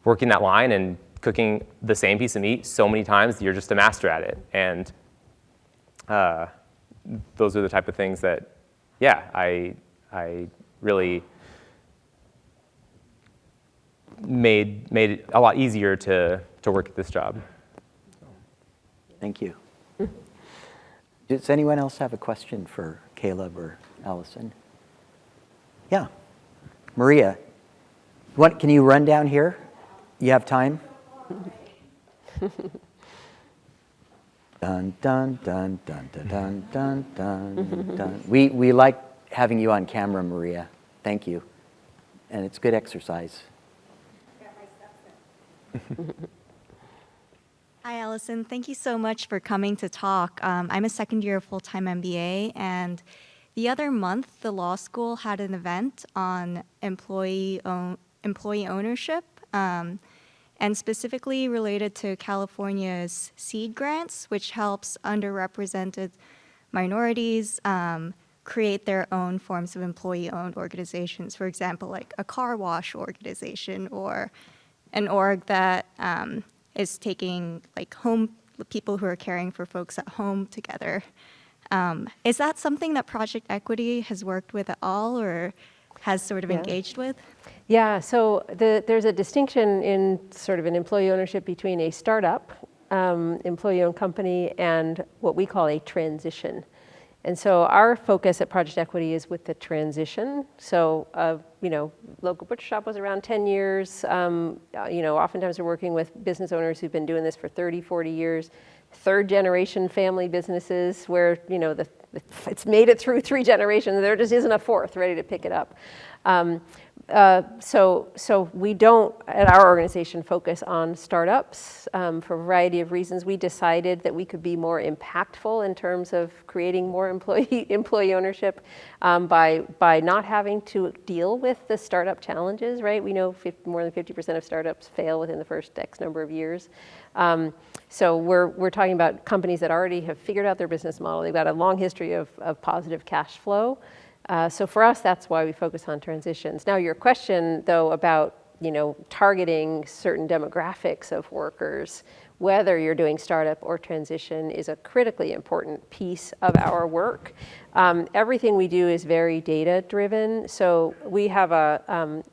working that line and cooking the same piece of meat so many times that you're just a master at it. And those are the type of things that, yeah, I really made it a lot easier to work at this job. Thank you. Does anyone else have a question for Caleb or Allison? Yeah. Maria, can you run down here? You have time? Dun, dun, dun, dun, dun, dun, dun, dun, dun. We like having you on camera, Maria. Thank you. And it's good exercise. Hi, Alison. Thank you so much for coming to talk. I'm a second year full-time MBA, and the other month, the law school had an event on employee ownership, and specifically related to California's seed grants, which helps underrepresented minorities create their own forms of employee-owned organizations. For example, like a car wash organization or an org that is taking like people who are caring for folks at home together. Is that something that Project Equity has worked with at all or has sort of engaged with? Yeah, so there's a distinction in sort of an employee ownership between a startup, employee-owned company, and what we call a transition. And so our focus at Project Equity is with the transition. So, local butcher shop was around 10 years. Oftentimes we're working with business owners who've been doing this for 30, 40 years, third generation family businesses where, it's made it through 3 generations. There just isn't a fourth ready to pick it up. So we don't, at our organization, focus on startups for a variety of reasons. We decided that we could be more impactful in terms of creating more employee ownership by not having to deal with the startup challenges, right? We know more than 50% of startups fail within the first X number of years. So we're talking about companies that already have figured out their business model. They've got a long history of positive cash flow. So for us, that's why we focus on transitions. Now, your question, though, about targeting certain demographics of workers, whether you're doing startup or transition, is a critically important piece of our work. Everything we do is very data-driven. So we have a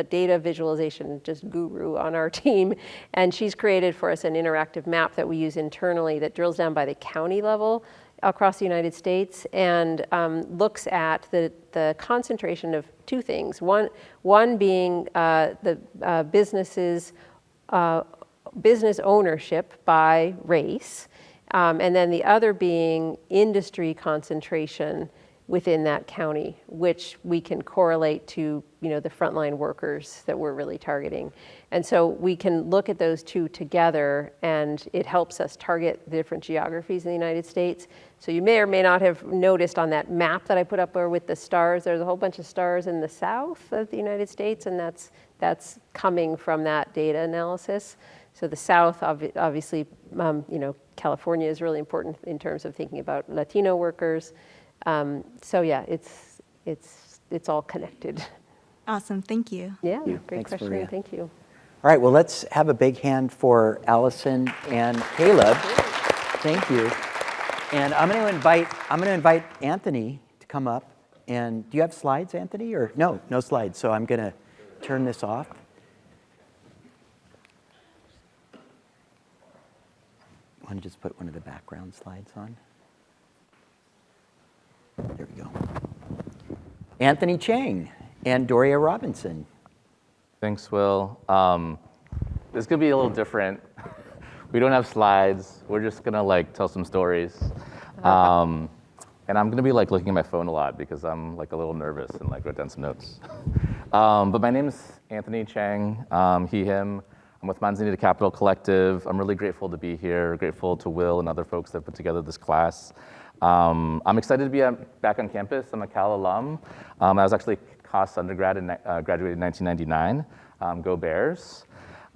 data visualization just guru on our team, and she's created for us an interactive map that we use internally that drills down by the county level across the United States and looks at the concentration of 2 things. One being the business ownership by race, and then the other being industry concentration within that county, which we can correlate to the frontline workers that we're really targeting. And so we can look at those 2 together, and it helps us target the different geographies in the United States. So you may or may not have noticed on that map that I put up there with the stars, there's a whole bunch of stars in the south of the United States, and that's coming from that data analysis. So the South, obviously, California is really important in terms of thinking about Latino workers. So yeah, it's all connected. Awesome, thank you. Yeah, Thank you. great Thanks, question, Maria. thank you. All right, well, let's have a big hand for Alison and Caleb. Thank you. And I'm going to invite Anthony to come up. And do you have slides, Anthony? Or no slides. So I'm going to turn this off. I want to just put one of the background slides on. There we go. Anthony Chang and Doria Robinson. Thanks, Will. This is gonna be a little different. We don't have slides. We're just gonna tell some stories. And I'm gonna be looking at my phone a lot because I'm a little nervous and wrote down some notes. But my name is Anthony Chang, he, him. I'm with Manzanita Capital Collective. I'm really grateful to be here, grateful to Will and other folks that put together this class. I'm excited to be back on campus. I'm a Cal alum. I was actually Cost undergrad and graduated in 1999. Go Bears.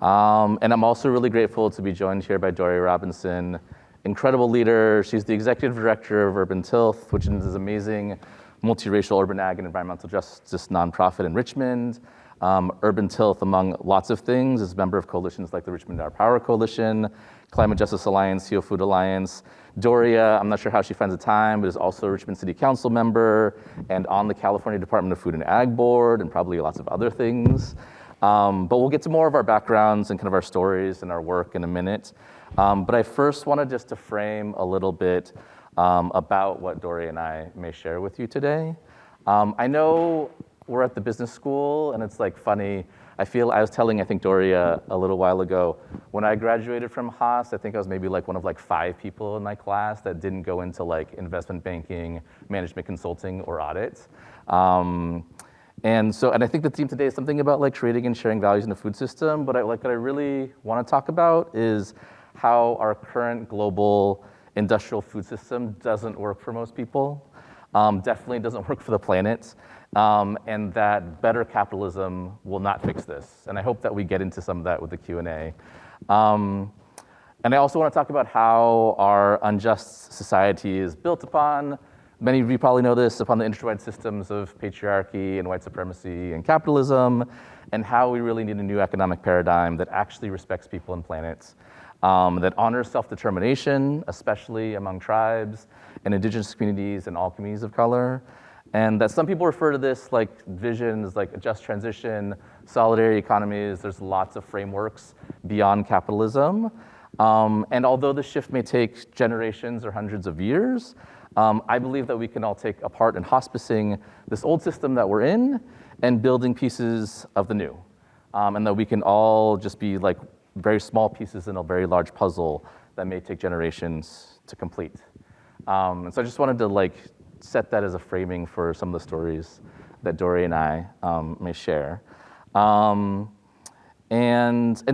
And I'm also really grateful to be joined here by Doria Robinson, incredible leader. She's the executive director of Urban Tilth, which is this amazing multiracial urban ag and environmental justice nonprofit in Richmond. Urban Tilth, among lots of things, is a member of coalitions like the Richmond Our Power Coalition, Climate Justice Alliance, CO Food Alliance. Doria, I'm not sure how she finds the time, but is also a Richmond City Council member and on the California Department of Food and Ag Board and probably lots of other things. But we'll get to more of our backgrounds and kind of our stories and our work in a minute. But I first wanted just to frame a little bit about what Doria and I may share with you today. I know we're at the business school and it's funny, I was telling, I think, Doria a little while ago, when I graduated from Haas, I think I was maybe like one of like 5 people in my class that didn't go into like investment banking, management consulting, or audit. And I think the theme today is something about like creating and sharing values in the food system, but what I really want to talk about is how our current global industrial food system doesn't work for most people, definitely doesn't work for the planet, and that better capitalism will not fix this. And I hope that we get into some of that with the Q&A. And I also want to talk about how our unjust society is built upon, many of you probably know this, upon the intertwined systems of patriarchy and white supremacy and capitalism, and how we really need a new economic paradigm that actually respects people and planets, that honors self-determination, especially among tribes and indigenous communities and all communities of color, and that some people refer to this like visions like a just transition, solidarity economies. There's lots of frameworks beyond capitalism. And although the shift may take generations or hundreds of years, I believe that we can all take a part in hospicing this old system that we're in and building pieces of the new. And that we can all just be like very small pieces in a very large puzzle that may take generations to complete. And so I just wanted to like set that as a framing for some of the stories that Doria and I may share. And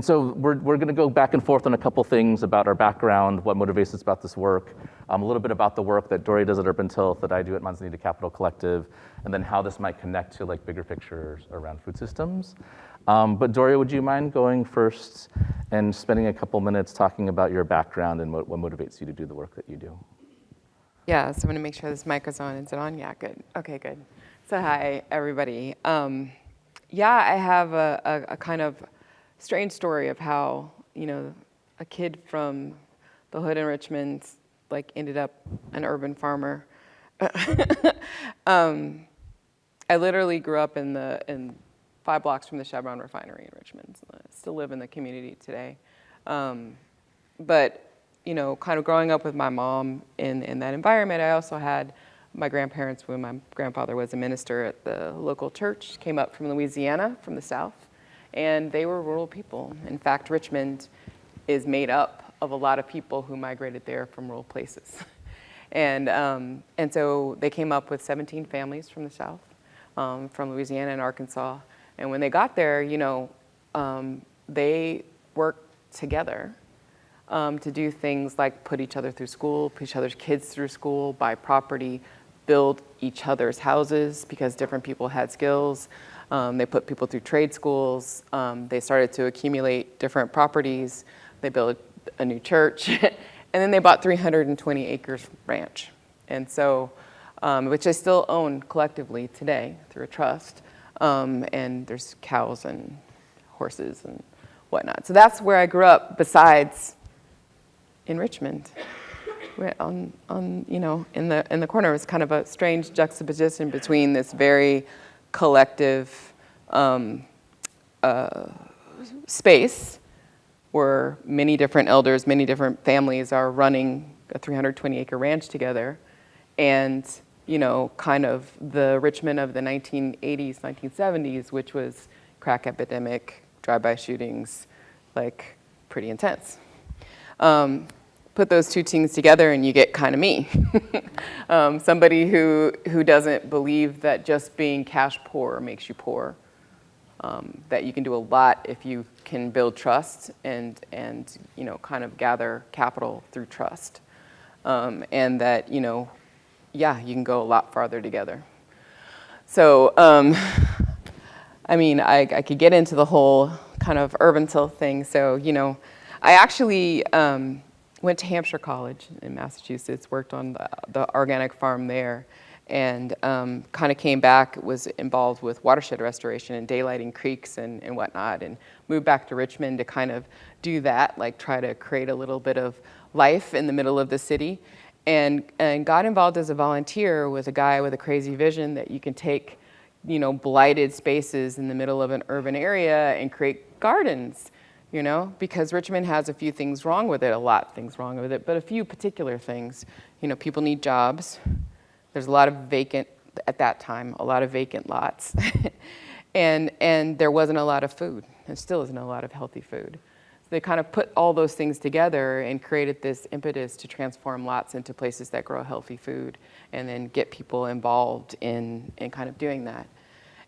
so we're going to go back and forth on a couple things about our background, what motivates us about this work, a little bit about the work that Doria does at Urban Tilth, that I do at Manzanita Capital Collective, and then how this might connect to like bigger pictures around food systems. But Doria, would you mind going first and spending a couple minutes talking about your background and what motivates you to do the work that you do? Yeah, so I'm gonna make sure this mic is on. Is it on? Yeah, good. Okay, good. So hi, everybody. Yeah, I have a kind of strange story of how, you know, a kid from the hood in Richmond like ended up an urban farmer. I literally grew up in 5 blocks from the Chevron refinery in Richmond. I still live in the community today. But you know, kind of growing up with my mom in that environment, I also had my grandparents, when my grandfather was a minister at the local church, came up from Louisiana, from the South, and they were rural people. In fact, Richmond is made up of a lot of people who migrated there from rural places. And so they came up with 17 families from the South, from Louisiana and Arkansas. And when they got there, you know, they worked together to do things like put each other through school, put each other's kids through school, buy property, build each other's houses because different people had skills. They put people through trade schools. They started to accumulate different properties. They built a new church. And then they bought 320 acres ranch. And so, which I still own collectively today through a trust. And there's cows and horses and whatnot. So that's where I grew up, besides in Richmond, on you know, in the corner. It was kind of a strange juxtaposition between this very collective space where many different elders, many different families are running a 320-acre ranch together, and you know, kind of the Richmond of the 1980s, 1970s, which was crack epidemic, drive-by shootings, like pretty intense. Put those two things together and you get kind of me. Somebody who doesn't believe that just being cash poor makes you poor. That you can do a lot if you can build trust and you know, kind of gather capital through trust. And that, you know, yeah, you can go a lot farther together. So, I mean, I could get into the whole kind of urban tilth thing. So, you know, I actually went to Hampshire College in Massachusetts, worked on the organic farm there, and kind of came back, was involved with watershed restoration and daylighting creeks and whatnot, and moved back to Richmond to kind of do that, like try to create a little bit of life in the middle of the city, and got involved as a volunteer with a guy with a crazy vision that you can take, you know, blighted spaces in the middle of an urban area and create gardens. You know, because Richmond has a few things wrong with it, a lot of things wrong with it, but a few particular things. You know, people need jobs. There's a lot of vacant, at that time, a lot of vacant lots. And there wasn't a lot of food. There still isn't a lot of healthy food. So they kind of put all those things together and created this impetus to transform lots into places that grow healthy food and then get people involved in kind of doing that.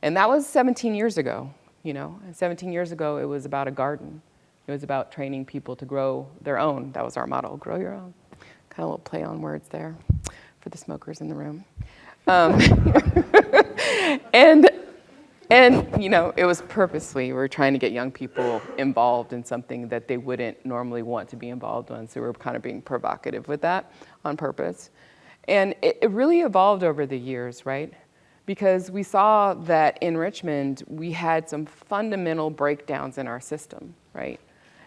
And that was 17 years ago, you know. And 17 years ago, it was about a garden. It was about training people to grow their own. That was our motto, grow your own. Kind of a little play on words there for the smokers in the room. And you know, it was purposely, we were trying to get young people involved in something that they wouldn't normally want to be involved in. So we were kind of being provocative with that on purpose. And it really evolved over the years, right? Because we saw that in Richmond, we had some fundamental breakdowns in our system, right?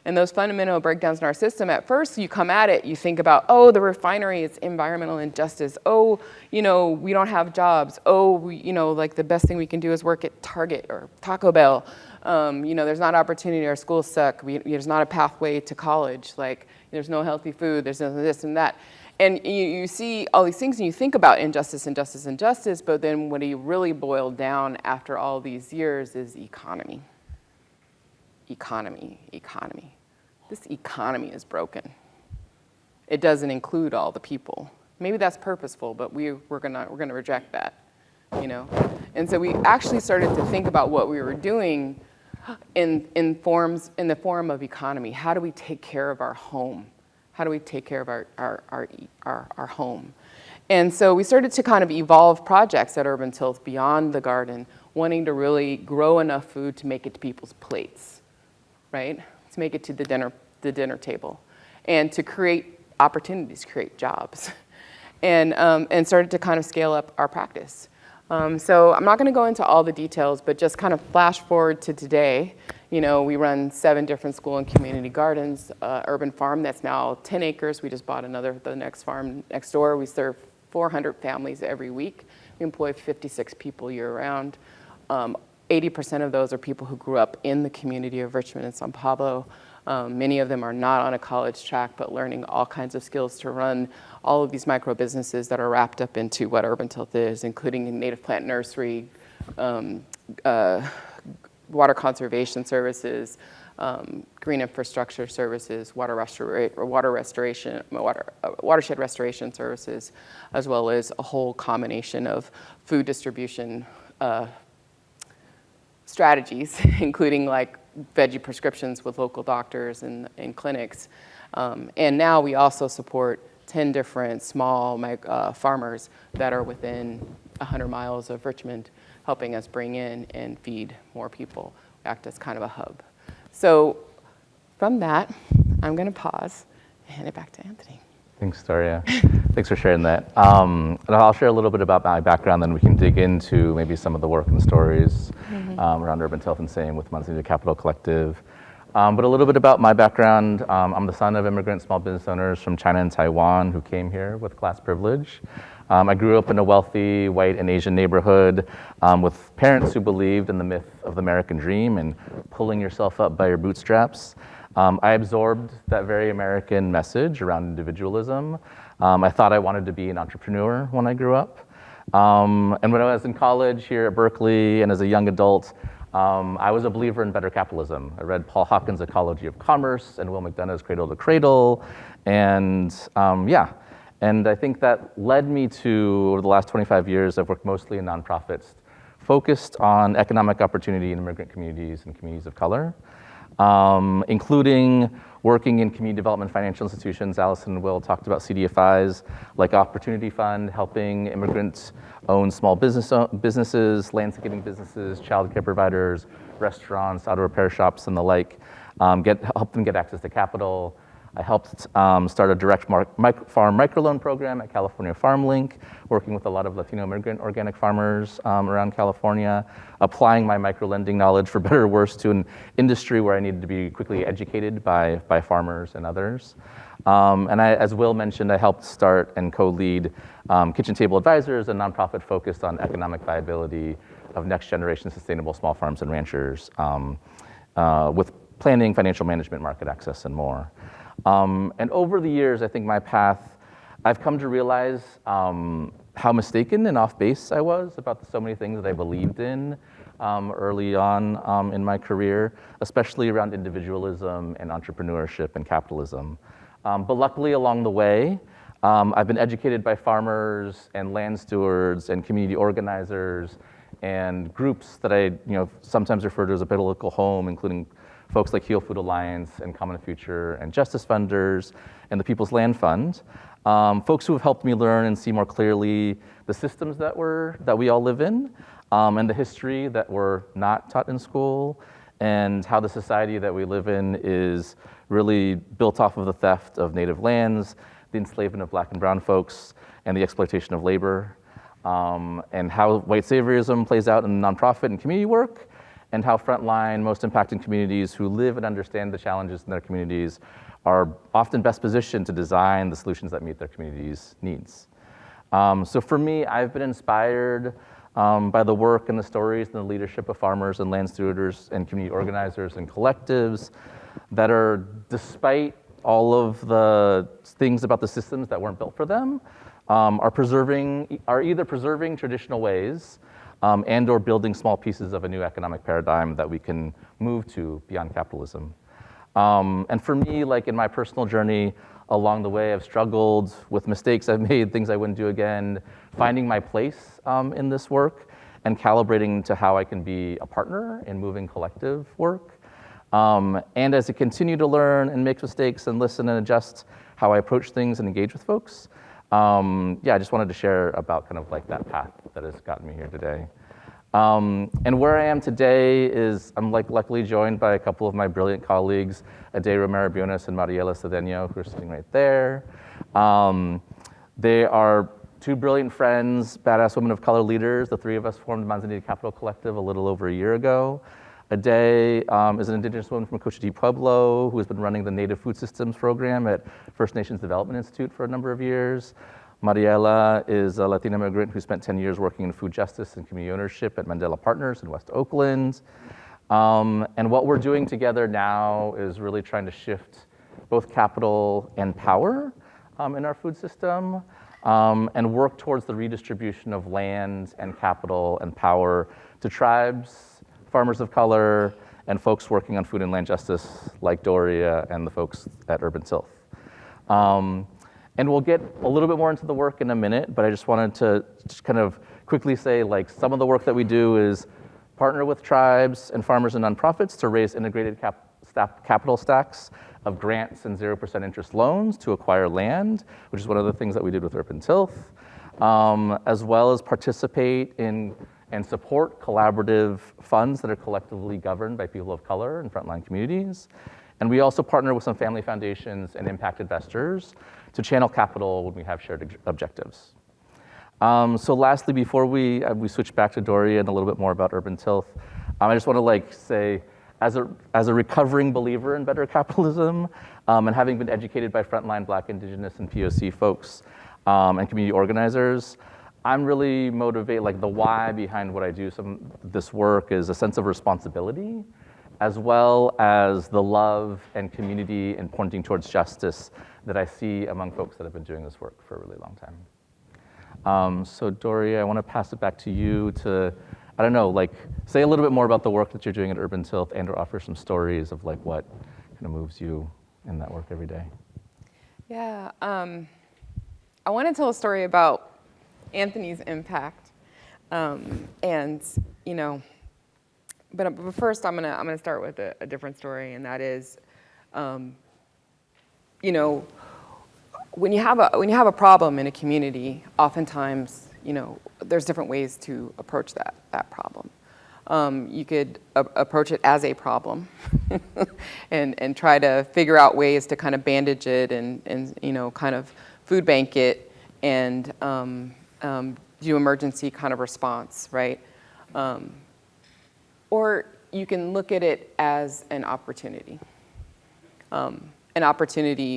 And those fundamental breakdowns in our system, at first you come at it, you think about, oh, the refinery is environmental injustice. Oh, you know, we don't have jobs. Oh, you know, like the best thing we can do is work at Target or Taco Bell. You know, there's not opportunity, our schools suck. There's not a pathway to college. Like, there's no healthy food, there's no this and that. And you see all these things and you think about injustice, injustice, injustice, but then what you really boil down after all these years is economy. Economy. This economy is broken. It doesn't include all the people. Maybe that's purposeful, but we're gonna reject that, you know. And so we actually started to think about what we were doing in the form of economy. How do we take care of our home? How do we take care of our home? And so we started to kind of evolve projects at Urban Tilth beyond the garden, wanting to really grow enough food to make it to people's plates. Right? To make it to the dinner table, and to create opportunities, create jobs, and started to kind of scale up our practice. So I'm not going to go into all the details, but just kind of flash forward to today. You know, we run 7 different school and community gardens, urban farm that's now 10 acres. We just bought the next farm next door. We serve 400 families every week. We employ 56 people year round. 80% of those are people who grew up in the community of Richmond and San Pablo. Many of them are not on a college track, but learning all kinds of skills to run all of these micro businesses that are wrapped up into what Urban Tilth is, including a native plant nursery, water conservation services, green infrastructure services, watershed restoration services, as well as a whole combination of food distribution strategies, including like veggie prescriptions with local doctors and clinics. And now we also support 10 different small farmers that are within 100 miles of Richmond, helping us bring in and feed more people, act as kind of a hub. So from that, I'm gonna pause and hand it back to Anthony. Thanks, Doria. Thanks for sharing that. And I'll share a little bit about my background, then we can dig into maybe some of the work and stories around Urban Tilth and same with Montezuma Capital Collective. But a little bit about my background. I'm the son of immigrant small business owners from China and Taiwan who came here with class privilege. I grew up in a wealthy white and Asian neighborhood with parents who believed in the myth of the American dream and pulling yourself up by your bootstraps. I absorbed that very American message around individualism. I thought I wanted to be an entrepreneur when I grew up. And when I was in college here at Berkeley and as a young adult, I was a believer in better capitalism. I read Paul Hawkins' Ecology of Commerce and Will McDonough's Cradle to Cradle. And and I think that led me to, over the last 25 years, I've worked mostly in nonprofits, focused on economic opportunity in immigrant communities and communities of color. Including working in community development financial institutions. Alison and Will talked about CDFIs, like Opportunity Fund, helping immigrants own small businesses, landscaping businesses, childcare providers, restaurants, auto repair shops, and the like, help them get access to capital. I helped start a direct farm microloan program at California Farm Link, working with a lot of Latino immigrant organic farmers around California, applying my microlending knowledge, for better or worse, to an industry where I needed to be quickly educated by farmers and others. And as Will mentioned, I helped start and co-lead Kitchen Table Advisors, a nonprofit focused on economic viability of next generation sustainable small farms and ranchers, with planning, financial management, market access, and more. And over the years, I think my path, I've come to realize how mistaken and off base I was about so many things that I believed in early on in my career, especially around individualism and entrepreneurship and capitalism. But luckily along the way, I've been educated by farmers and land stewards and community organizers and groups that I sometimes refer to as a political home, including folks like Heal Food Alliance and Common Future and Justice Funders and the People's Land Fund. Folks who have helped me learn and see more clearly the systems that we all live in, and the history that we're not taught in school, and how the society that we live in is really built off of the theft of native lands, the enslavement of Black and brown folks, and the exploitation of labor, and how white saviorism plays out in nonprofit and community work, and how frontline, most impacted communities who live and understand the challenges in their communities are often best positioned to design the solutions that meet their community's needs. So for me, I've been inspired by the work and the stories and the leadership of farmers and land stewards and community organizers and collectives that are, despite all of the things about the systems that weren't built for them, are either preserving traditional ways and or building small pieces of a new economic paradigm that we can move to beyond capitalism. And for me, like in my personal journey along the way, I've struggled with mistakes I've made, things I wouldn't do again, finding my place in this work and calibrating to how I can be a partner in moving collective work. And as I continue to learn and make mistakes and listen and adjust how I approach things and engage with folks, I just wanted to share about kind of like that path that has gotten me here today. And where I am today is I'm luckily joined by a couple of my brilliant colleagues, Ade Romero-Buenos and Mariela Cedeno, who are sitting right there. They are two brilliant friends, badass women of color leaders. The three of us formed Manzanita Capital Collective a little over a year ago. Ade is an indigenous woman from Cochiti Pueblo who has been running the Native Food Systems program at First Nations Development Institute for a number of years. Mariela is a Latina immigrant who spent 10 years working in food justice and community ownership at Mandela Partners in West Oakland. And what we're doing together now is really trying to shift both capital and power in our food system, and work towards the redistribution of land and capital and power to tribes, farmers of color, and folks working on food and land justice like Doria and the folks at Urban Tilth. And we'll get a little bit more into the work in a minute, but I just wanted to just kind of quickly say, like, some of the work that we do is partner with tribes and farmers and nonprofits to raise integrated capital stacks of grants and 0% interest loans to acquire land, which is one of the things that we did with Urban Tilth, as well as participate in and support collaborative funds that are collectively governed by people of color and frontline communities. And we also partner with some family foundations and impact investors to channel capital when we have shared objectives. So lastly, before we switch back to Doria and a little bit more about Urban Tilth, I just want to say, as a recovering believer in better capitalism, and having been educated by frontline Black, Indigenous, and POC folks and community organizers, I'm really motivated, like the why behind what I do, this work is a sense of responsibility, as well as the love and community and pointing towards justice that I see among folks that have been doing this work for a really long time. So Doria, I want to pass it back to you to, I don't know, like say a little bit more about the work that you're doing at Urban Tilth and or offer some stories of like what kind of moves you in that work every day. Yeah, I want to tell a story about Anthony's impact, and but first I'm gonna start with a different story, and that is, when you have a problem in a community, oftentimes there's different ways to approach that problem. You could approach it as a problem, and try to figure out ways to kind of bandage it and kind of food bank it and do emergency kind of response, right? Or you can look at it as an opportunity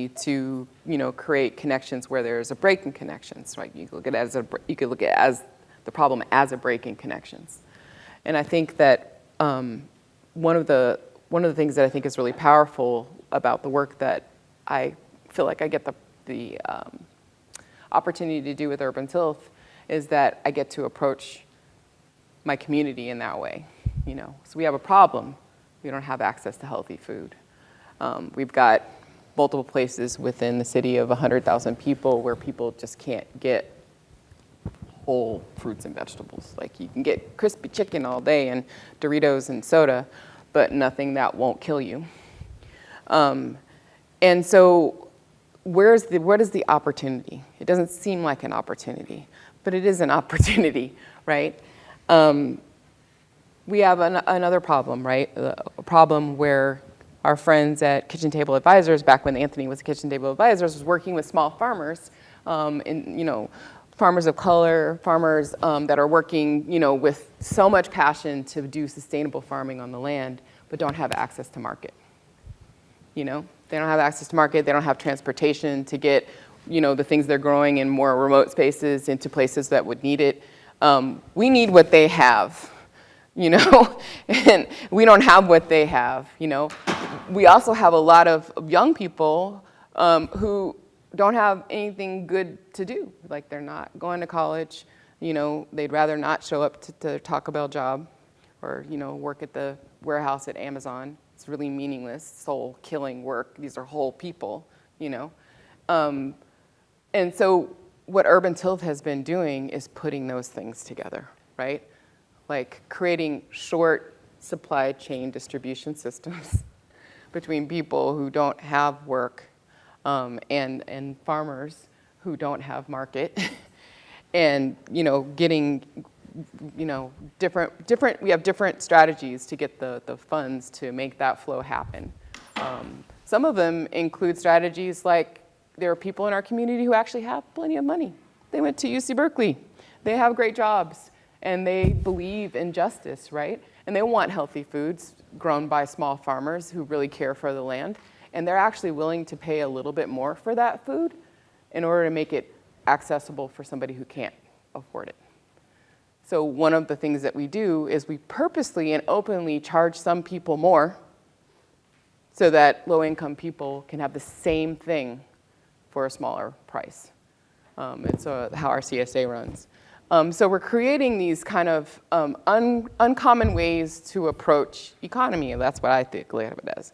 to create connections where there's a break in connections, right? You could look at it as the problem as a break in connections, and I think that one of the things that I think is really powerful about the work that I feel like I get the opportunity to do with Urban Tilth is that I get to approach my community in that way. So we have a problem. We don't have access to healthy food. We've got multiple places within the city of 100,000 people where people just can't get whole fruits and vegetables. Like you can get crispy chicken all day and Doritos and soda, but nothing that won't kill you. And so what is the opportunity? It doesn't seem like an opportunity, but it is an opportunity, right? We have another problem, right? A problem where our friends at Kitchen Table Advisors, back when Anthony was at Kitchen Table Advisors, was working with small farmers, farmers of color, farmers that are working, with so much passion to do sustainable farming on the land, but don't have access to market. They don't have access to market. They don't have transportation to get, the things they're growing in more remote spaces into places that would need it. We need what they have, and we don't have what they have, We also have a lot of young people who don't have anything good to do. Like they're not going to college, they'd rather not show up to Taco Bell job or, work at the warehouse at Amazon. It's really meaningless, soul-killing work. These are whole people, And so what Urban Tilth has been doing is putting those things together, right? Like creating short supply chain distribution systems between people who don't have work and farmers who don't have market and, getting different, we have different strategies to get the funds to make that flow happen. Some of them include strategies like there are people in our community who actually have plenty of money. They went to UC Berkeley. They have great jobs and they believe in justice, right? And they want healthy foods grown by small farmers who really care for the land. And they're actually willing to pay a little bit more for that food in order to make it accessible for somebody who can't afford it. So one of the things that we do is we purposely and openly charge some people more so that low-income people can have the same thing for a smaller price. It's how our CSA runs. So we're creating these kind of uncommon ways to approach economy. That's what I think of it as,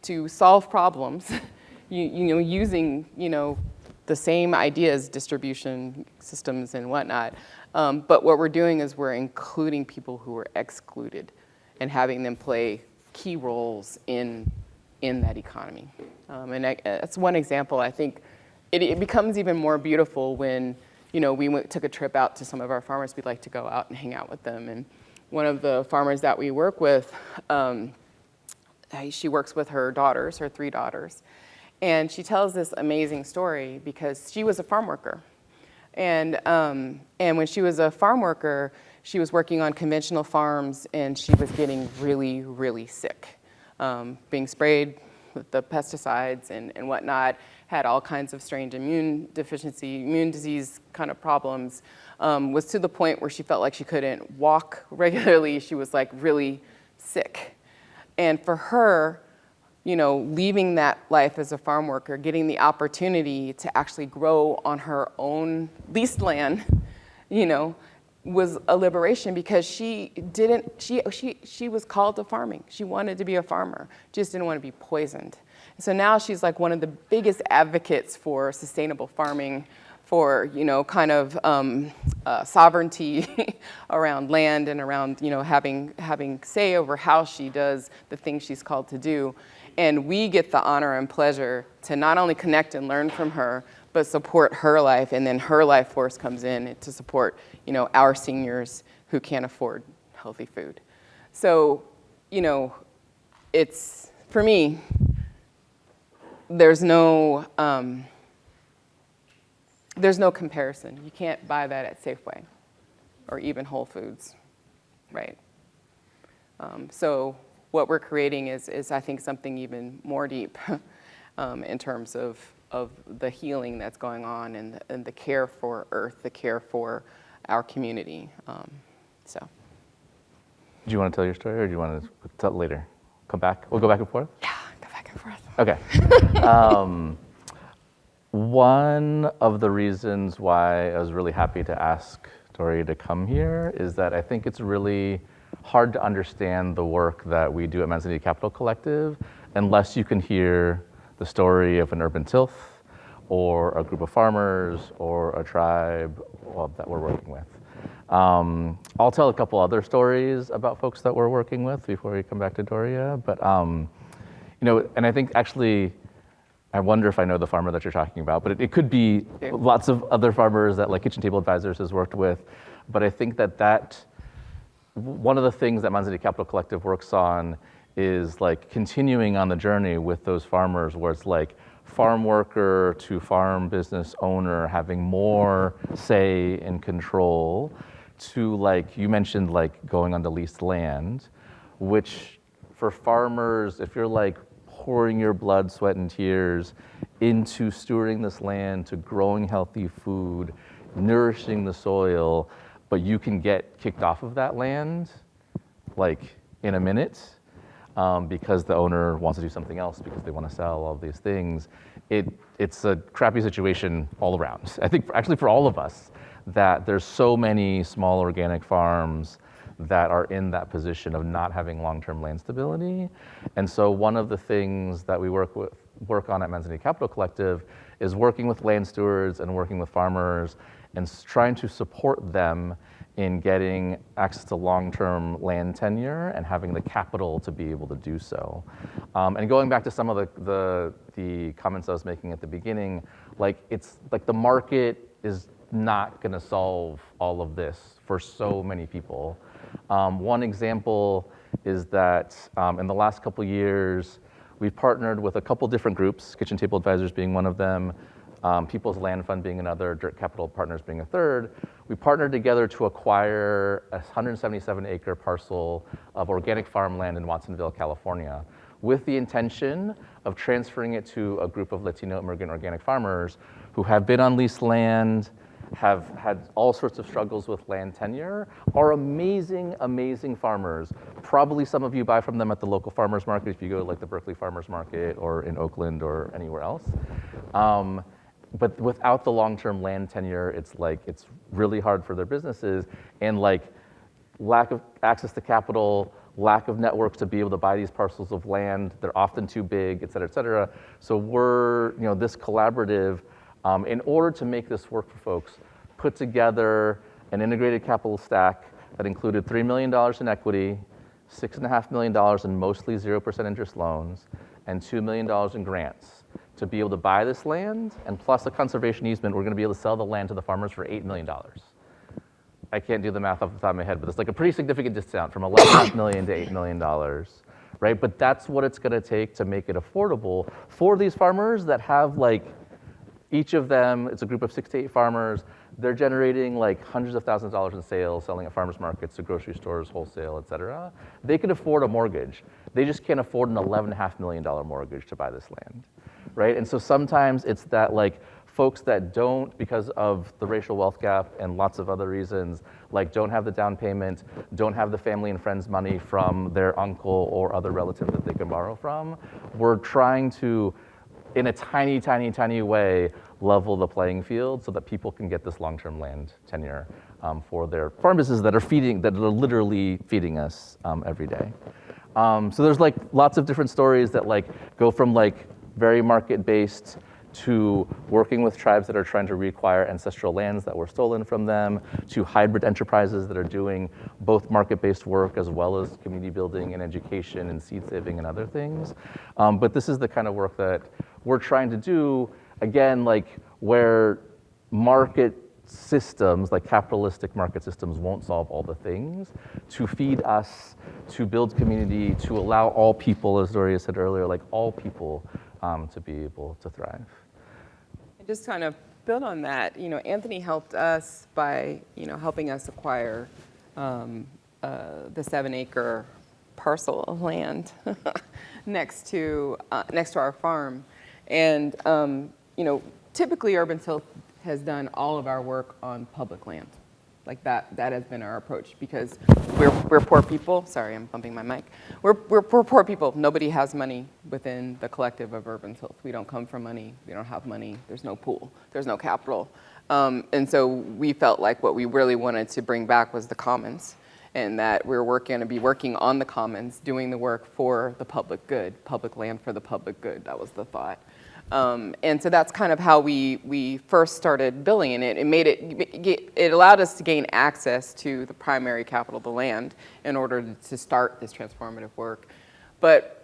to solve problems, using the same ideas, distribution systems and whatnot. But what we're doing is we're including people who are excluded and having them play key roles in that economy. And that's one example. I think it becomes even more beautiful when we took a trip out to some of our farmers. We'd like to go out and hang out with them. And one of the farmers that we work with, she works with her daughters, her 3 daughters. And she tells this amazing story because she was a farm worker. And when she was a farm worker, she was working on conventional farms and she was getting really, really sick, being sprayed with the pesticides and whatnot, had all kinds of strange immune disease kind of problems, was to the point where she felt like she couldn't walk regularly. She was like really sick. And for her, leaving that life as a farm worker, getting the opportunity to actually grow on her own leased land, was a liberation because she was called to farming. She wanted to be a farmer, just didn't want to be poisoned. So now she's like one of the biggest advocates for sustainable farming, for sovereignty around land and around having say over how she does the things she's called to do. And we get the honor and pleasure to not only connect and learn from her, but support her life, and then her life force comes in to support our seniors who can't afford healthy food. So it's, for me, there's no comparison. You can't buy that at Safeway or even Whole Foods, right? So what we're creating is I think something even more deep in terms of the healing that's going on and the care for Earth, the care for our community. So. Do you want to tell your story or do you want to tell it later? Come back? We'll go back and forth? Yeah, go back and forth. Okay. One of the reasons why I was really happy to ask Doria to come here is that I think it's really hard to understand the work that we do at Manzanita Capital Collective unless you can hear the story of an urban tilth or a group of farmers or a tribe that we're working with. I'll tell a couple other stories about folks that we're working with before we come back to Doria. But, and I think actually, I wonder if I know the farmer that you're talking about, but it could be lots of other farmers that like Kitchen Table Advisors has worked with. But I think that one of the things that Manzanita Capital Collective works on is like continuing on the journey with those farmers where it's like farm worker to farm business owner having more say and control to like, you mentioned like going on the leased land, which for farmers, if you're like pouring your blood, sweat, and tears into stewarding this land, to growing healthy food, nourishing the soil, but you can get kicked off of that land like in a minute because the owner wants to do something else because they want to sell all these things. It's a crappy situation all around. I think actually for all of us, that there's so many small organic farms that are in that position of not having long-term land stability. And so one of the things that we work on at Manzanita Capital Collective is working with land stewards and working with farmers and trying to support them in getting access to long-term land tenure and having the capital to be able to do so. And going back to some of the comments I was making at the beginning, like it's like the market is not gonna solve all of this for so many people. One example is that in the last couple of years, we've partnered with a couple different groups, Kitchen Table Advisors being one of them, People's Land Fund being another, Dirt Capital Partners being a third. We partnered together to acquire a 177-acre parcel of organic farmland in Watsonville, California, with the intention of transferring it to a group of Latino immigrant organic farmers who have been on leased land, have had all sorts of struggles with land tenure, are amazing, amazing farmers. Probably some of you buy from them at the local farmers market if you go to like the Berkeley Farmers Market or in Oakland or anywhere else. But without the long-term land tenure, it's really hard for their businesses, and like lack of access to capital, lack of networks to be able to buy these parcels of land. They're often too big, et cetera, et cetera. So we're, this collaborative, in order to make this work for folks, put together an integrated capital stack that included $3 million in equity, $6.5 million in mostly 0% interest loans, and $2 million in grants to be able to buy this land, and plus a conservation easement, we're gonna be able to sell the land to the farmers for $8 million. I can't do the math off the top of my head, but it's like a pretty significant discount from $11.5 million to $8 million, right? But that's what it's gonna take to make it affordable for these farmers that have like, each of them, it's a group of 6 to 8 farmers, they're generating like hundreds of thousands of dollars in sales, selling at farmers markets to grocery stores, wholesale, et cetera. They can afford a mortgage. They just can't afford an $11.5 million mortgage to buy this land, right? And so sometimes it's that like folks that don't, because of the racial wealth gap and lots of other reasons, like don't have the down payment, don't have the family and friends money from their uncle or other relative that they can borrow from. We're trying to, in a tiny, tiny, tiny way, level the playing field so that people can get this long-term land tenure for their farm businesses that are literally feeding us every day. So there's like lots of different stories that like go from like very market-based to working with tribes that are trying to reacquire ancestral lands that were stolen from them, to hybrid enterprises that are doing both market-based work as well as community building and education and seed saving and other things. But this is the kind of work that we're trying to do, again, like where market systems, like capitalistic market systems, won't solve all the things, to feed us, to build community, to allow all people, as Doria said earlier, like all people to be able to thrive. And just kind of build on that, Anthony helped us by, helping us acquire the 7-acre parcel of land next to our farm. And, typically Urban Tilth has done all of our work on public land. Like that has been our approach because we're poor people. Sorry, I'm bumping my mic. We're poor people. Nobody has money within the collective of Urban Tilth. We don't come from money. We don't have money. There's no pool. There's no capital. And so we felt like what we really wanted to bring back was the commons and that we're going to be working on the commons, doing the work for the public good, public land for the public good. That was the thought. And so that's kind of how we first started building it. It allowed us to gain access to the primary capital of the land in order to start this transformative work. But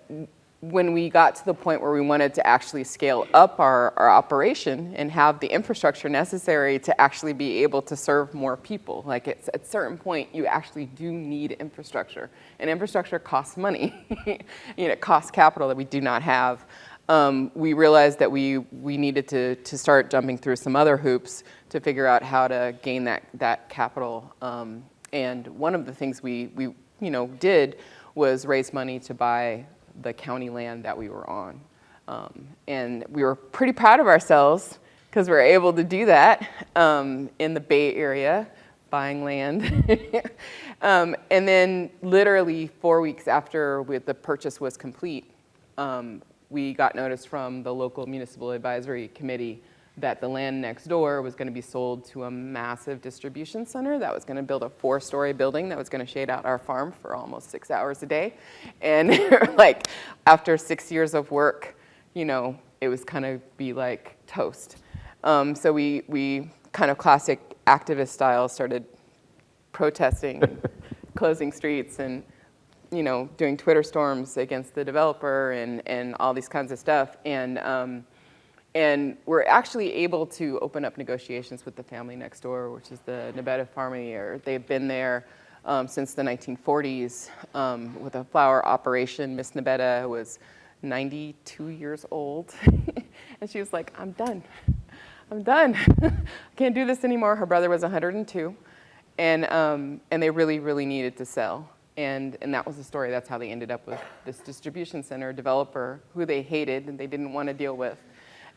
when we got to the point where we wanted to actually scale up our operation and have the infrastructure necessary to actually be able to serve more people, like at a certain point, you actually do need infrastructure. And infrastructure costs money. It costs capital that we do not have. We realized that we needed to start jumping through some other hoops to figure out how to gain that capital. And one of the things we did was raise money to buy the county land that we were on. And we were pretty proud of ourselves because we were able to do that in the Bay Area, buying land. And then literally 4 weeks after the purchase was complete, we got notice from the local municipal advisory committee that the land next door was going to be sold to a massive distribution center that was going to build a 4-story building that was going to shade out our farm for almost 6 hours a day. And like after 6 years of work, it was kind of be like toast. So we kind of classic activist style started protesting, closing streets, and doing Twitter storms against the developer and all these kinds of stuff. And we're actually able to open up negotiations with the family next door, which is the Nebeta Farmier. They've been there since the 1940s with a flower operation. Miss Nebeta was 92 years old. And she was like, I'm done. I can't do this anymore. Her brother was 102. And they really, really needed to sell. And that was the story. That's how they ended up with this distribution center developer who they hated and they didn't want to deal with.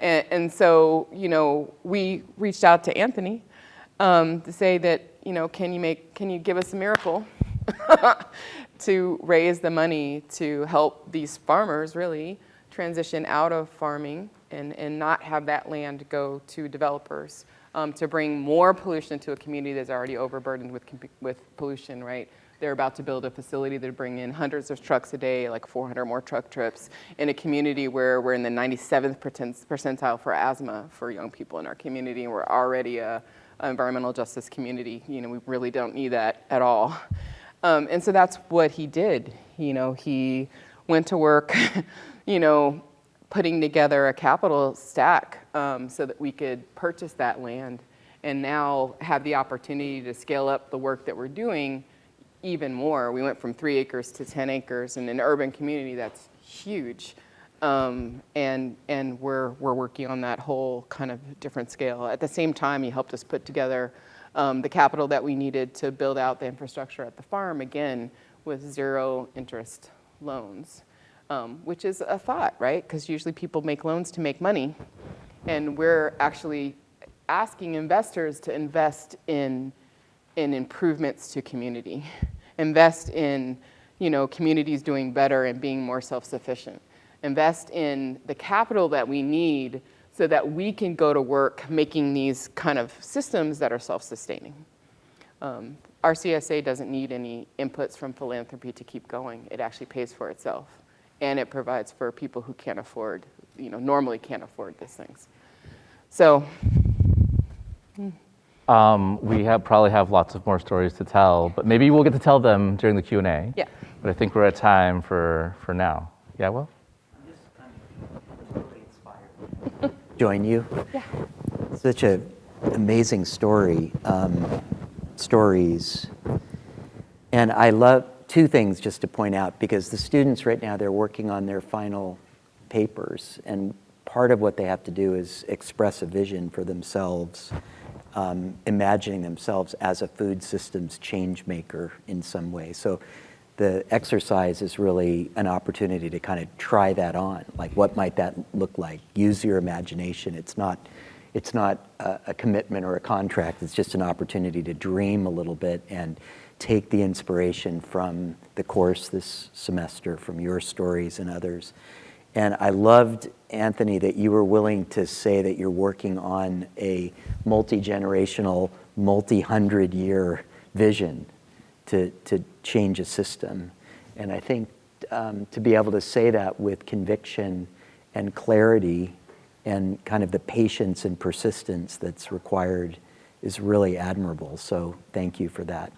And so, we reached out to Anthony to say that, can you give us a miracle to raise the money to help these farmers really transition out of farming and not have that land go to developers, to bring more pollution to a community that's already overburdened with pollution, right? They're about to build a facility that bring in hundreds of trucks a day, like 400 more truck trips, in a community where we're in the 97th percentile for asthma for young people in our community, and we're already an environmental justice community. We really don't need that at all. And so that's what he did. He went to work, putting together a capital stack so that we could purchase that land and now have the opportunity to scale up the work that we're doing even more. We went from 3 acres to 10 acres in an urban community that's huge. And we're working on that whole kind of different scale. At the same time, he helped us put together the capital that we needed to build out the infrastructure at the farm, again, with 0 interest loans, which is a thought, right? Because usually people make loans to make money. And we're actually asking investors to invest in improvements to community, invest in communities doing better and being more self-sufficient, invest in the capital that we need so that we can go to work making these kind of systems that are self-sustaining. Our CSA doesn't need any inputs from philanthropy to keep going. It actually pays for itself, and it provides for people who can't afford, normally can't afford these things. So. We probably have lots of more stories to tell, but maybe we'll get to tell them during the Q&A. Yeah. But I think we're at time for now. Yeah, well? I'm just kind of really inspired. Join you? Yeah. Such an amazing stories. And I love 2 things just to point out, because the students right now, they're working on their final papers, and part of what they have to do is express a vision for themselves, imagining themselves as a food systems change maker in some way. So the exercise is really an opportunity to kind of try that on. Like, what might that look like? Use your imagination. It's not a commitment or a contract. It's just an opportunity to dream a little bit and take the inspiration from the course this semester, from your stories and others. And I loved, Anthony, that you were willing to say that you're working on a multi-generational, multi-100-year vision to change a system. And I think to be able to say that with conviction and clarity and kind of the patience and persistence that's required is really admirable. So thank you for that.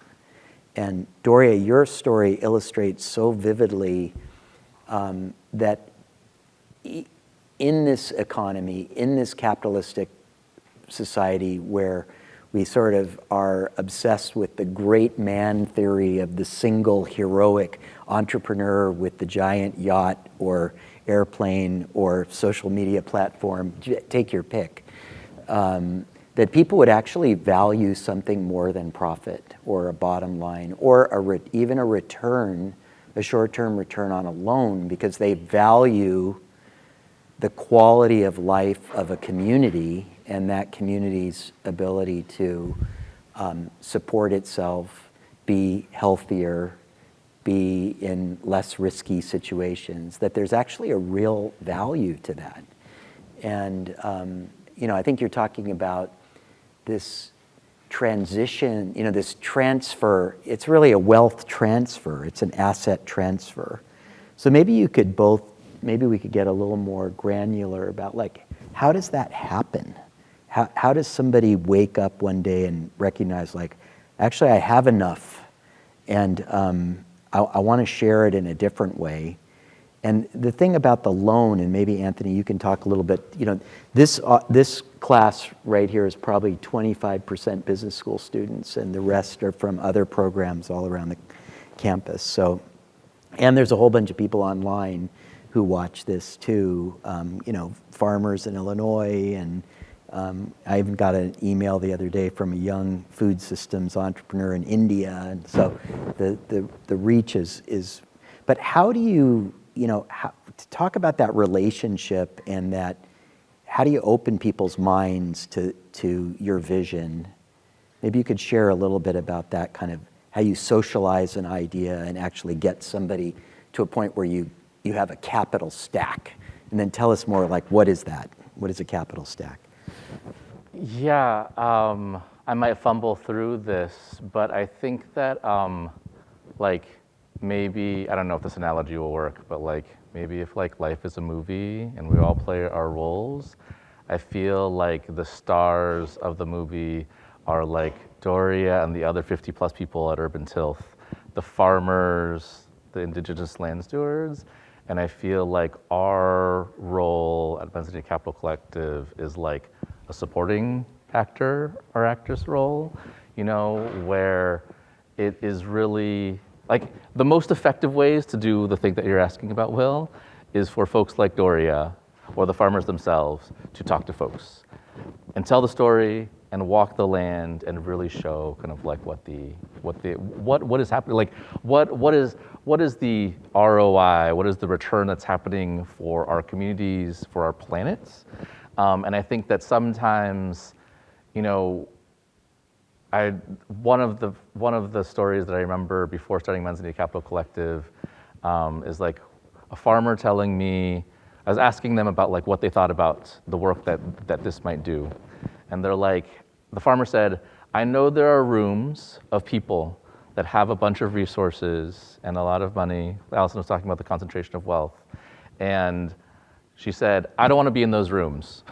And Doria, your story illustrates so vividly that in this economy, in this capitalistic society where we sort of are obsessed with the great man theory of the single heroic entrepreneur with the giant yacht or airplane or social media platform, take your pick, that people would actually value something more than profit or a bottom line or even a return, a short-term return on a loan, because they value the quality of life of a community and that community's ability to support itself, be healthier, be in less risky situations, that there's actually a real value to that. And I think you're talking about this transition, this transfer. It's really a wealth transfer. It's an asset transfer. So maybe we could get a little more granular about how does that happen? How does somebody wake up one day and recognize actually I have enough and I want to share it in a different way? And the thing about the loan, and maybe Anthony, you can talk a little bit, this class right here is probably 25% business school students and the rest are from other programs all around the campus. So, and there's a whole bunch of people online who watch this too, farmers in Illinois, and I even got an email the other day from a young food systems entrepreneur in India, and so the reach is. But how do you, to talk about that relationship and that, how do you open people's minds to your vision? Maybe you could share a little bit about that, kind of how you socialize an idea and actually get somebody to a point where you have a capital stack, and then tell us more what is that? What is a capital stack? Yeah, I might fumble through this, but I think that maybe, I don't know if this analogy will work, but maybe if life is a movie and we all play our roles, I feel like the stars of the movie are Doria and the other 50 plus people at Urban Tilth, the farmers, the indigenous land stewards, and I feel like our role at Penn City Capital Collective is a supporting actor or actress role, where it is really the most effective ways to do the thing that you're asking about, Will, is for folks like Doria or the farmers themselves to talk to folks and tell the story and walk the land and really show kind of what is happening, what is the ROI, what is the return that's happening for our communities, for our planets. And I think that sometimes, one of the stories that I remember before starting Men's City Capital Collective is a farmer telling me, I was asking them about what they thought about the work that this might do. And they're the farmer said, I know there are rooms of people that have a bunch of resources and a lot of money. Alison was talking about the concentration of wealth. And she said, I don't want to be in those rooms.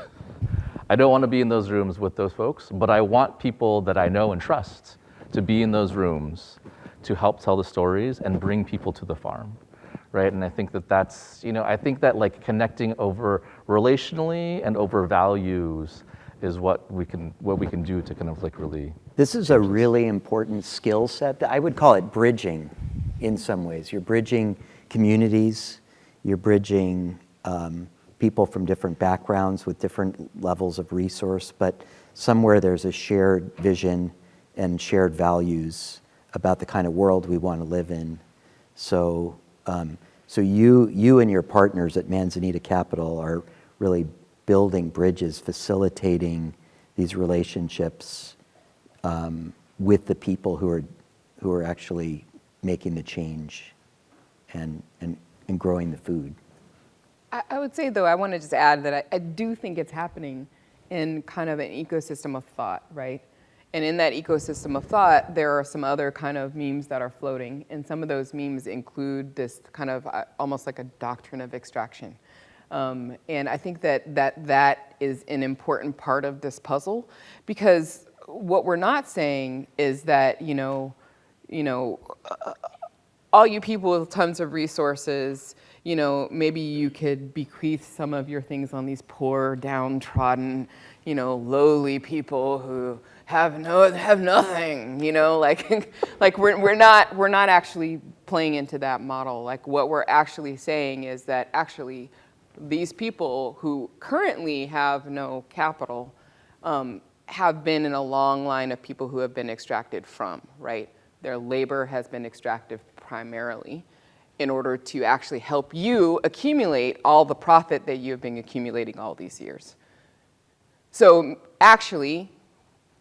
I don't want to be in those rooms with those folks, but I want people that I know and trust to be in those rooms to help tell the stories and bring people to the farm, right? And I think that's, I think that connecting over relationally and over values is what we can do to kind of really. This is a really important skill set. I would call it bridging in some ways. You're bridging communities, you're bridging people from different backgrounds with different levels of resource, but somewhere there's a shared vision and shared values about the kind of world we want to live in. So, you and your partners at Manzanita Capital are really building bridges, facilitating these relationships with the people who are actually making the change and growing the food. I would say, though, I want to just add that I do think it's happening in kind of an ecosystem of thought, right? And in that ecosystem of thought, there are some other kind of memes that are floating. And some of those memes include this kind of almost like a doctrine of extraction. And I think that is an important part of this puzzle, because what we're not saying is that, all you people with tons of resources, maybe you could bequeath some of your things on these poor, downtrodden, lowly people who have nothing, like we're not actually playing into that model. Like what we're actually saying is that actually these people who currently have no capital have been in a long line of people who have been extracted from, right? Their labor has been extracted primarily in order to actually help you accumulate all the profit that you've been accumulating all these years. So actually,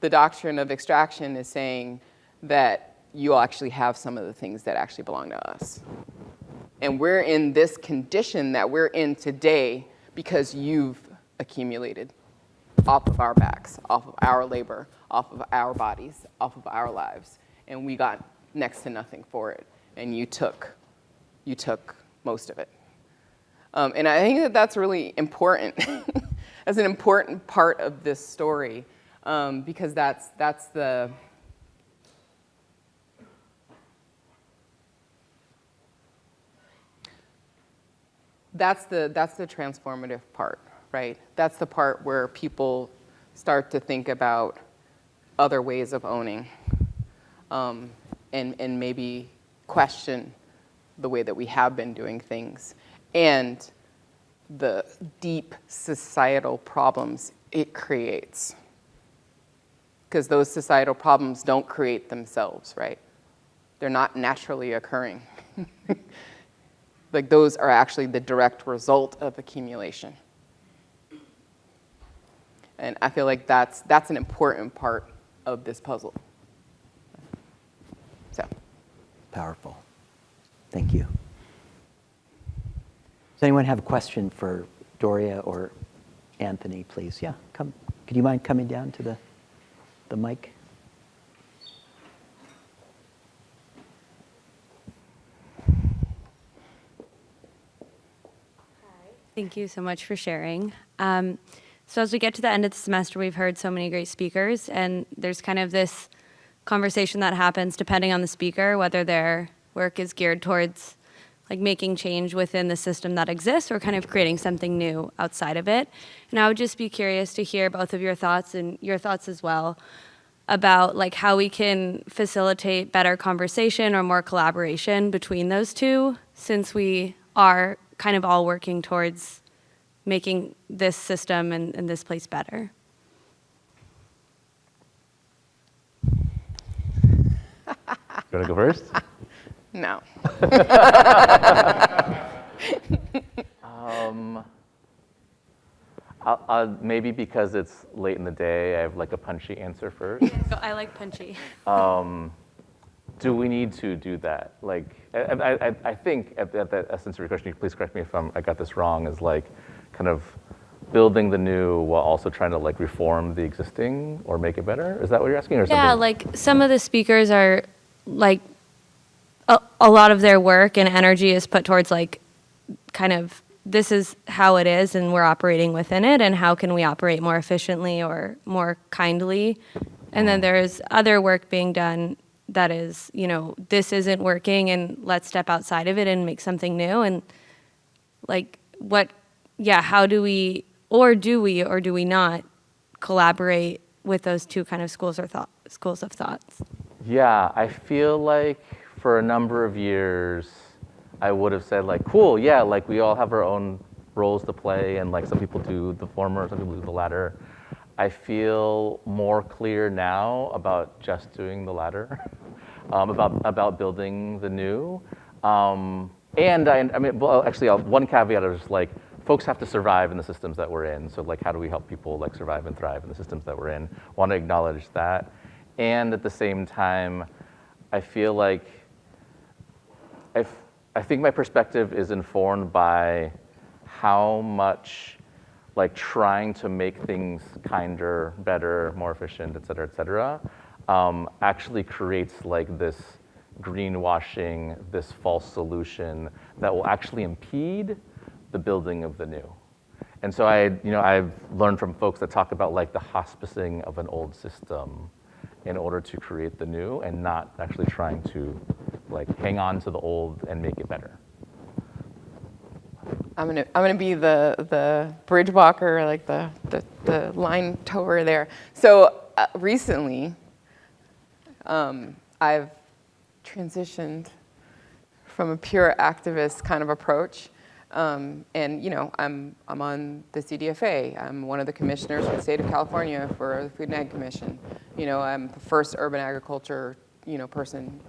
the doctrine of extraction is saying that you actually have some of the things that actually belong to us. And we're in this condition that we're in today because you've accumulated off of our backs, off of our labor, off of our bodies, off of our lives. And we got next to nothing for it. And you took most of it. And I think that that's really important as an important part of this story, because that's the transformative part, right? That's the part where people start to think about other ways of owning, and maybe question the way that we have been doing things and the deep societal problems it creates. Because those societal problems don't create themselves, right? They're not naturally occurring. Like those are actually the direct result of accumulation. And I feel like that's an important part of this puzzle. So. Powerful. Thank you. Does anyone have a question for Doria or Anthony, please? Yeah, come. Could you mind coming down to the mic? Thank you so much for sharing. So as we get to the end of the semester, we've heard so many great speakers, and there's kind of this conversation that happens depending on the speaker, whether their work is geared towards like making change within the system that exists or kind of creating something new outside of it. And I would just be curious to hear both of your thoughts and your thoughts as well about like how we can facilitate better conversation or more collaboration between those two, since we are kind of all working towards making this system and this place better. You want to go first? No. Maybe because it's late in the day, I have like a punchy answer first. I like punchy. Do we need to do that? Like, I think at the essence of your question, please correct me if I got this wrong, is like kind of building the new while also trying to like reform the existing or make it better? Is that what you're asking, or something? Yeah, like some of the speakers are like, a lot of their work and energy is put towards like kind of this is how it is and we're operating within it, and how can we operate more efficiently or more kindly. And then there's other work being done that is, this isn't working and let's step outside of it and make something new. And like how do we or do we not collaborate with those two kind of schools of thoughts? Yeah, I feel like for a number of years, I would have said like, cool, yeah, like we all have our own roles to play, and like some people do the former, some people do the latter. I feel more clear now about just doing the latter, about building the new. And one caveat is like, folks have to survive in the systems that we're in. So like, how do we help people like survive and thrive in the systems that we're in? Want to acknowledge that. And at the same time, I feel like I think my perspective is informed by how much like trying to make things kinder, better, more efficient, et cetera, actually creates like this greenwashing, this false solution that will actually impede the building of the new. And so I've learned from folks that talk about like the hospicing of an old system in order to create the new, and not actually trying to like hang on to the old and make it better. I'm gonna be the bridge walker, like the line tower there. So recently, I've transitioned from a pure activist kind of approach, and I'm on the CDFA. I'm one of the commissioners for the state of California for the Food and Ag Commission. I'm the first urban agriculture person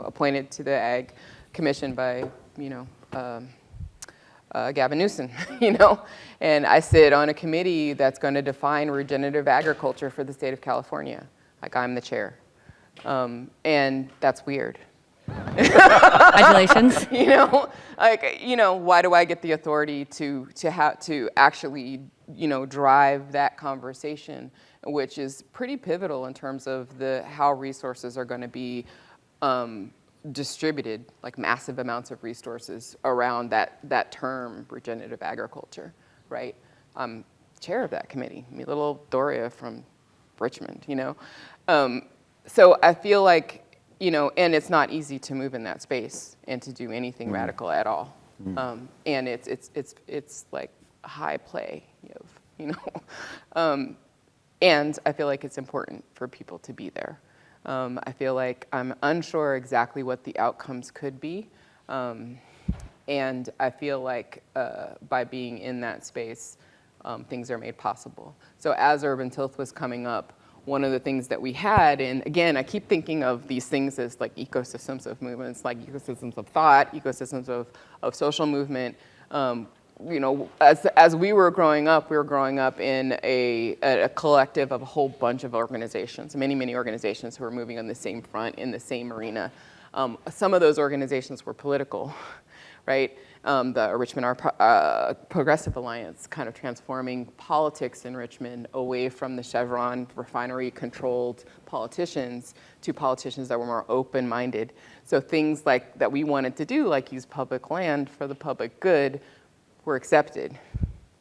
appointed to the Ag Commission by Gavin Newsom, and I sit on a committee that's going to define regenerative agriculture for the state of California. Like, I'm the chair, and that's weird. Congratulations. Why do I get the authority to actually drive that conversation, which is pretty pivotal in terms of how resources are going to be distributed, like massive amounts of resources around that term, regenerative agriculture, right? I'm chair of that committee, me little Doria from Richmond, So I feel like, and it's not easy to move in that space and to do anything radical at all. And it's like high play, and I feel like it's important for people to be there. I feel like I'm unsure exactly what the outcomes could be. And I feel like by being in that space, things are made possible. So as Urban Tilth was coming up, one of the things that we had, and again, I keep thinking of these things as like ecosystems of movements, like ecosystems of thought, ecosystems of social movement. As we were growing up in a collective of a whole bunch of organizations, many organizations who were moving on the same front in the same arena. Some of those organizations were political, right? The Richmond Progressive Alliance, kind of transforming politics in Richmond away from the Chevron refinery-controlled politicians to politicians that were more open-minded. So things like that we wanted to do, like use public land for the public good, were accepted.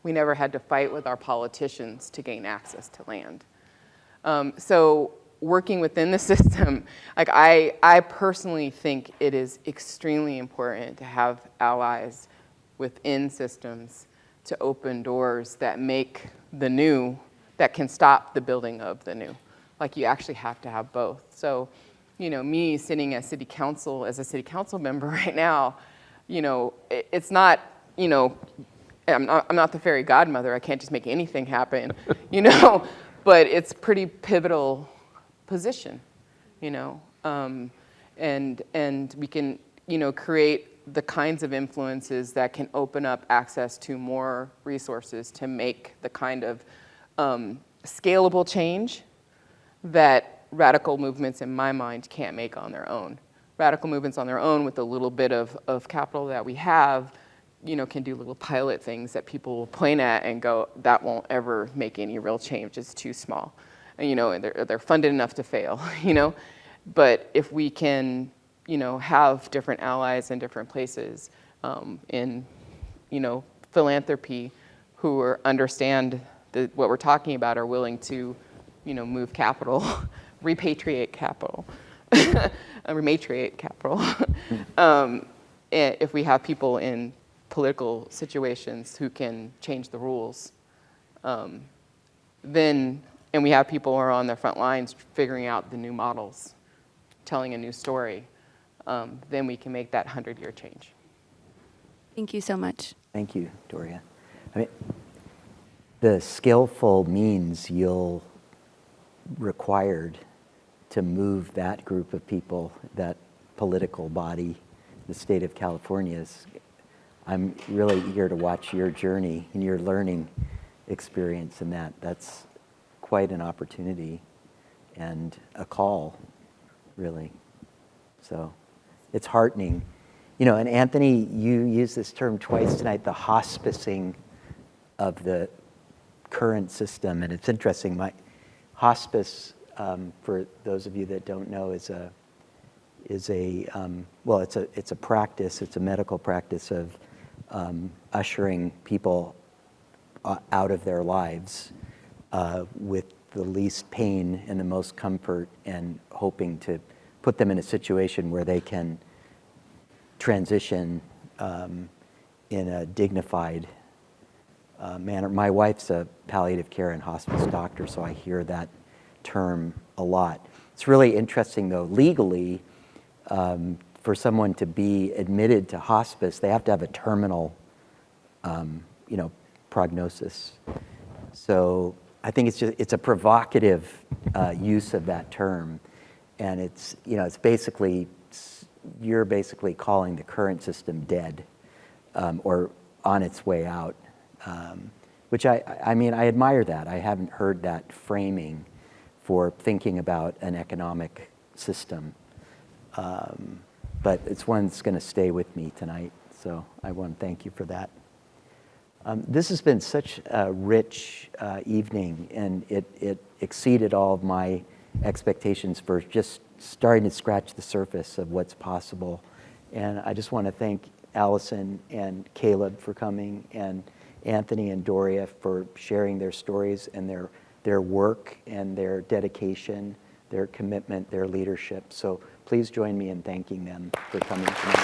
We never had to fight with our politicians to gain access to land. So working within the system, like I personally think it is extremely important to have allies within systems to open doors that make the new, that can stop the building of the new. Like, you actually have to have both. So, me sitting as city council, as a city council member right now, it's not, I'm not the fairy godmother. I can't just make anything happen, but it's pretty pivotal position, and we can, create the kinds of influences that can open up access to more resources to make the kind of scalable change that radical movements, in my mind, can't make on their own. Radical movements on their own, with a little bit of capital that we have, can do little pilot things that people will point at and go, that won't ever make any real change, it's too small. And they're funded enough to fail, But if we can, have different allies in different places, in, philanthropy, who understand what we're talking about, are willing to, move capital, repatriate capital, rematriate capital. If we have people in political situations who can change the rules, then, and we have people who are on the front lines figuring out the new models, telling a new story, then we can make that 100-year change. Thank you so much. Thank you, Doria. The skillful means you'll required to move that group of people, that political body, the state of California, I'm really eager to watch your journey and your learning experience in that. That's quite an opportunity and a call, really. So it's heartening. And Anthony, you used this term twice tonight, the hospicing of the current system. And it's interesting, my hospice for those of you that don't know, is a well, it's a practice. It's a medical practice of ushering people out of their lives with the least pain and the most comfort, and hoping to put them in a situation where they can transition in a dignified manner. My wife's a palliative care and hospice doctor, so I hear that term a lot. It's really interesting, though. Legally, for someone to be admitted to hospice, they have to have a terminal, prognosis. So I think it's a provocative use of that term, and it's basically, you're basically calling the current system dead, or on its way out, which I admire that. I haven't heard that framing for thinking about an economic system, but it's one that's going to stay with me tonight, so I want to thank you for that. This has been such a rich evening, and it exceeded all of my expectations for just starting to scratch the surface of what's possible. And I just want to thank Alison and Caleb for coming, and Anthony and Doria for sharing their stories and their work and their dedication, their commitment, their leadership. So please join me in thanking them for coming tonight.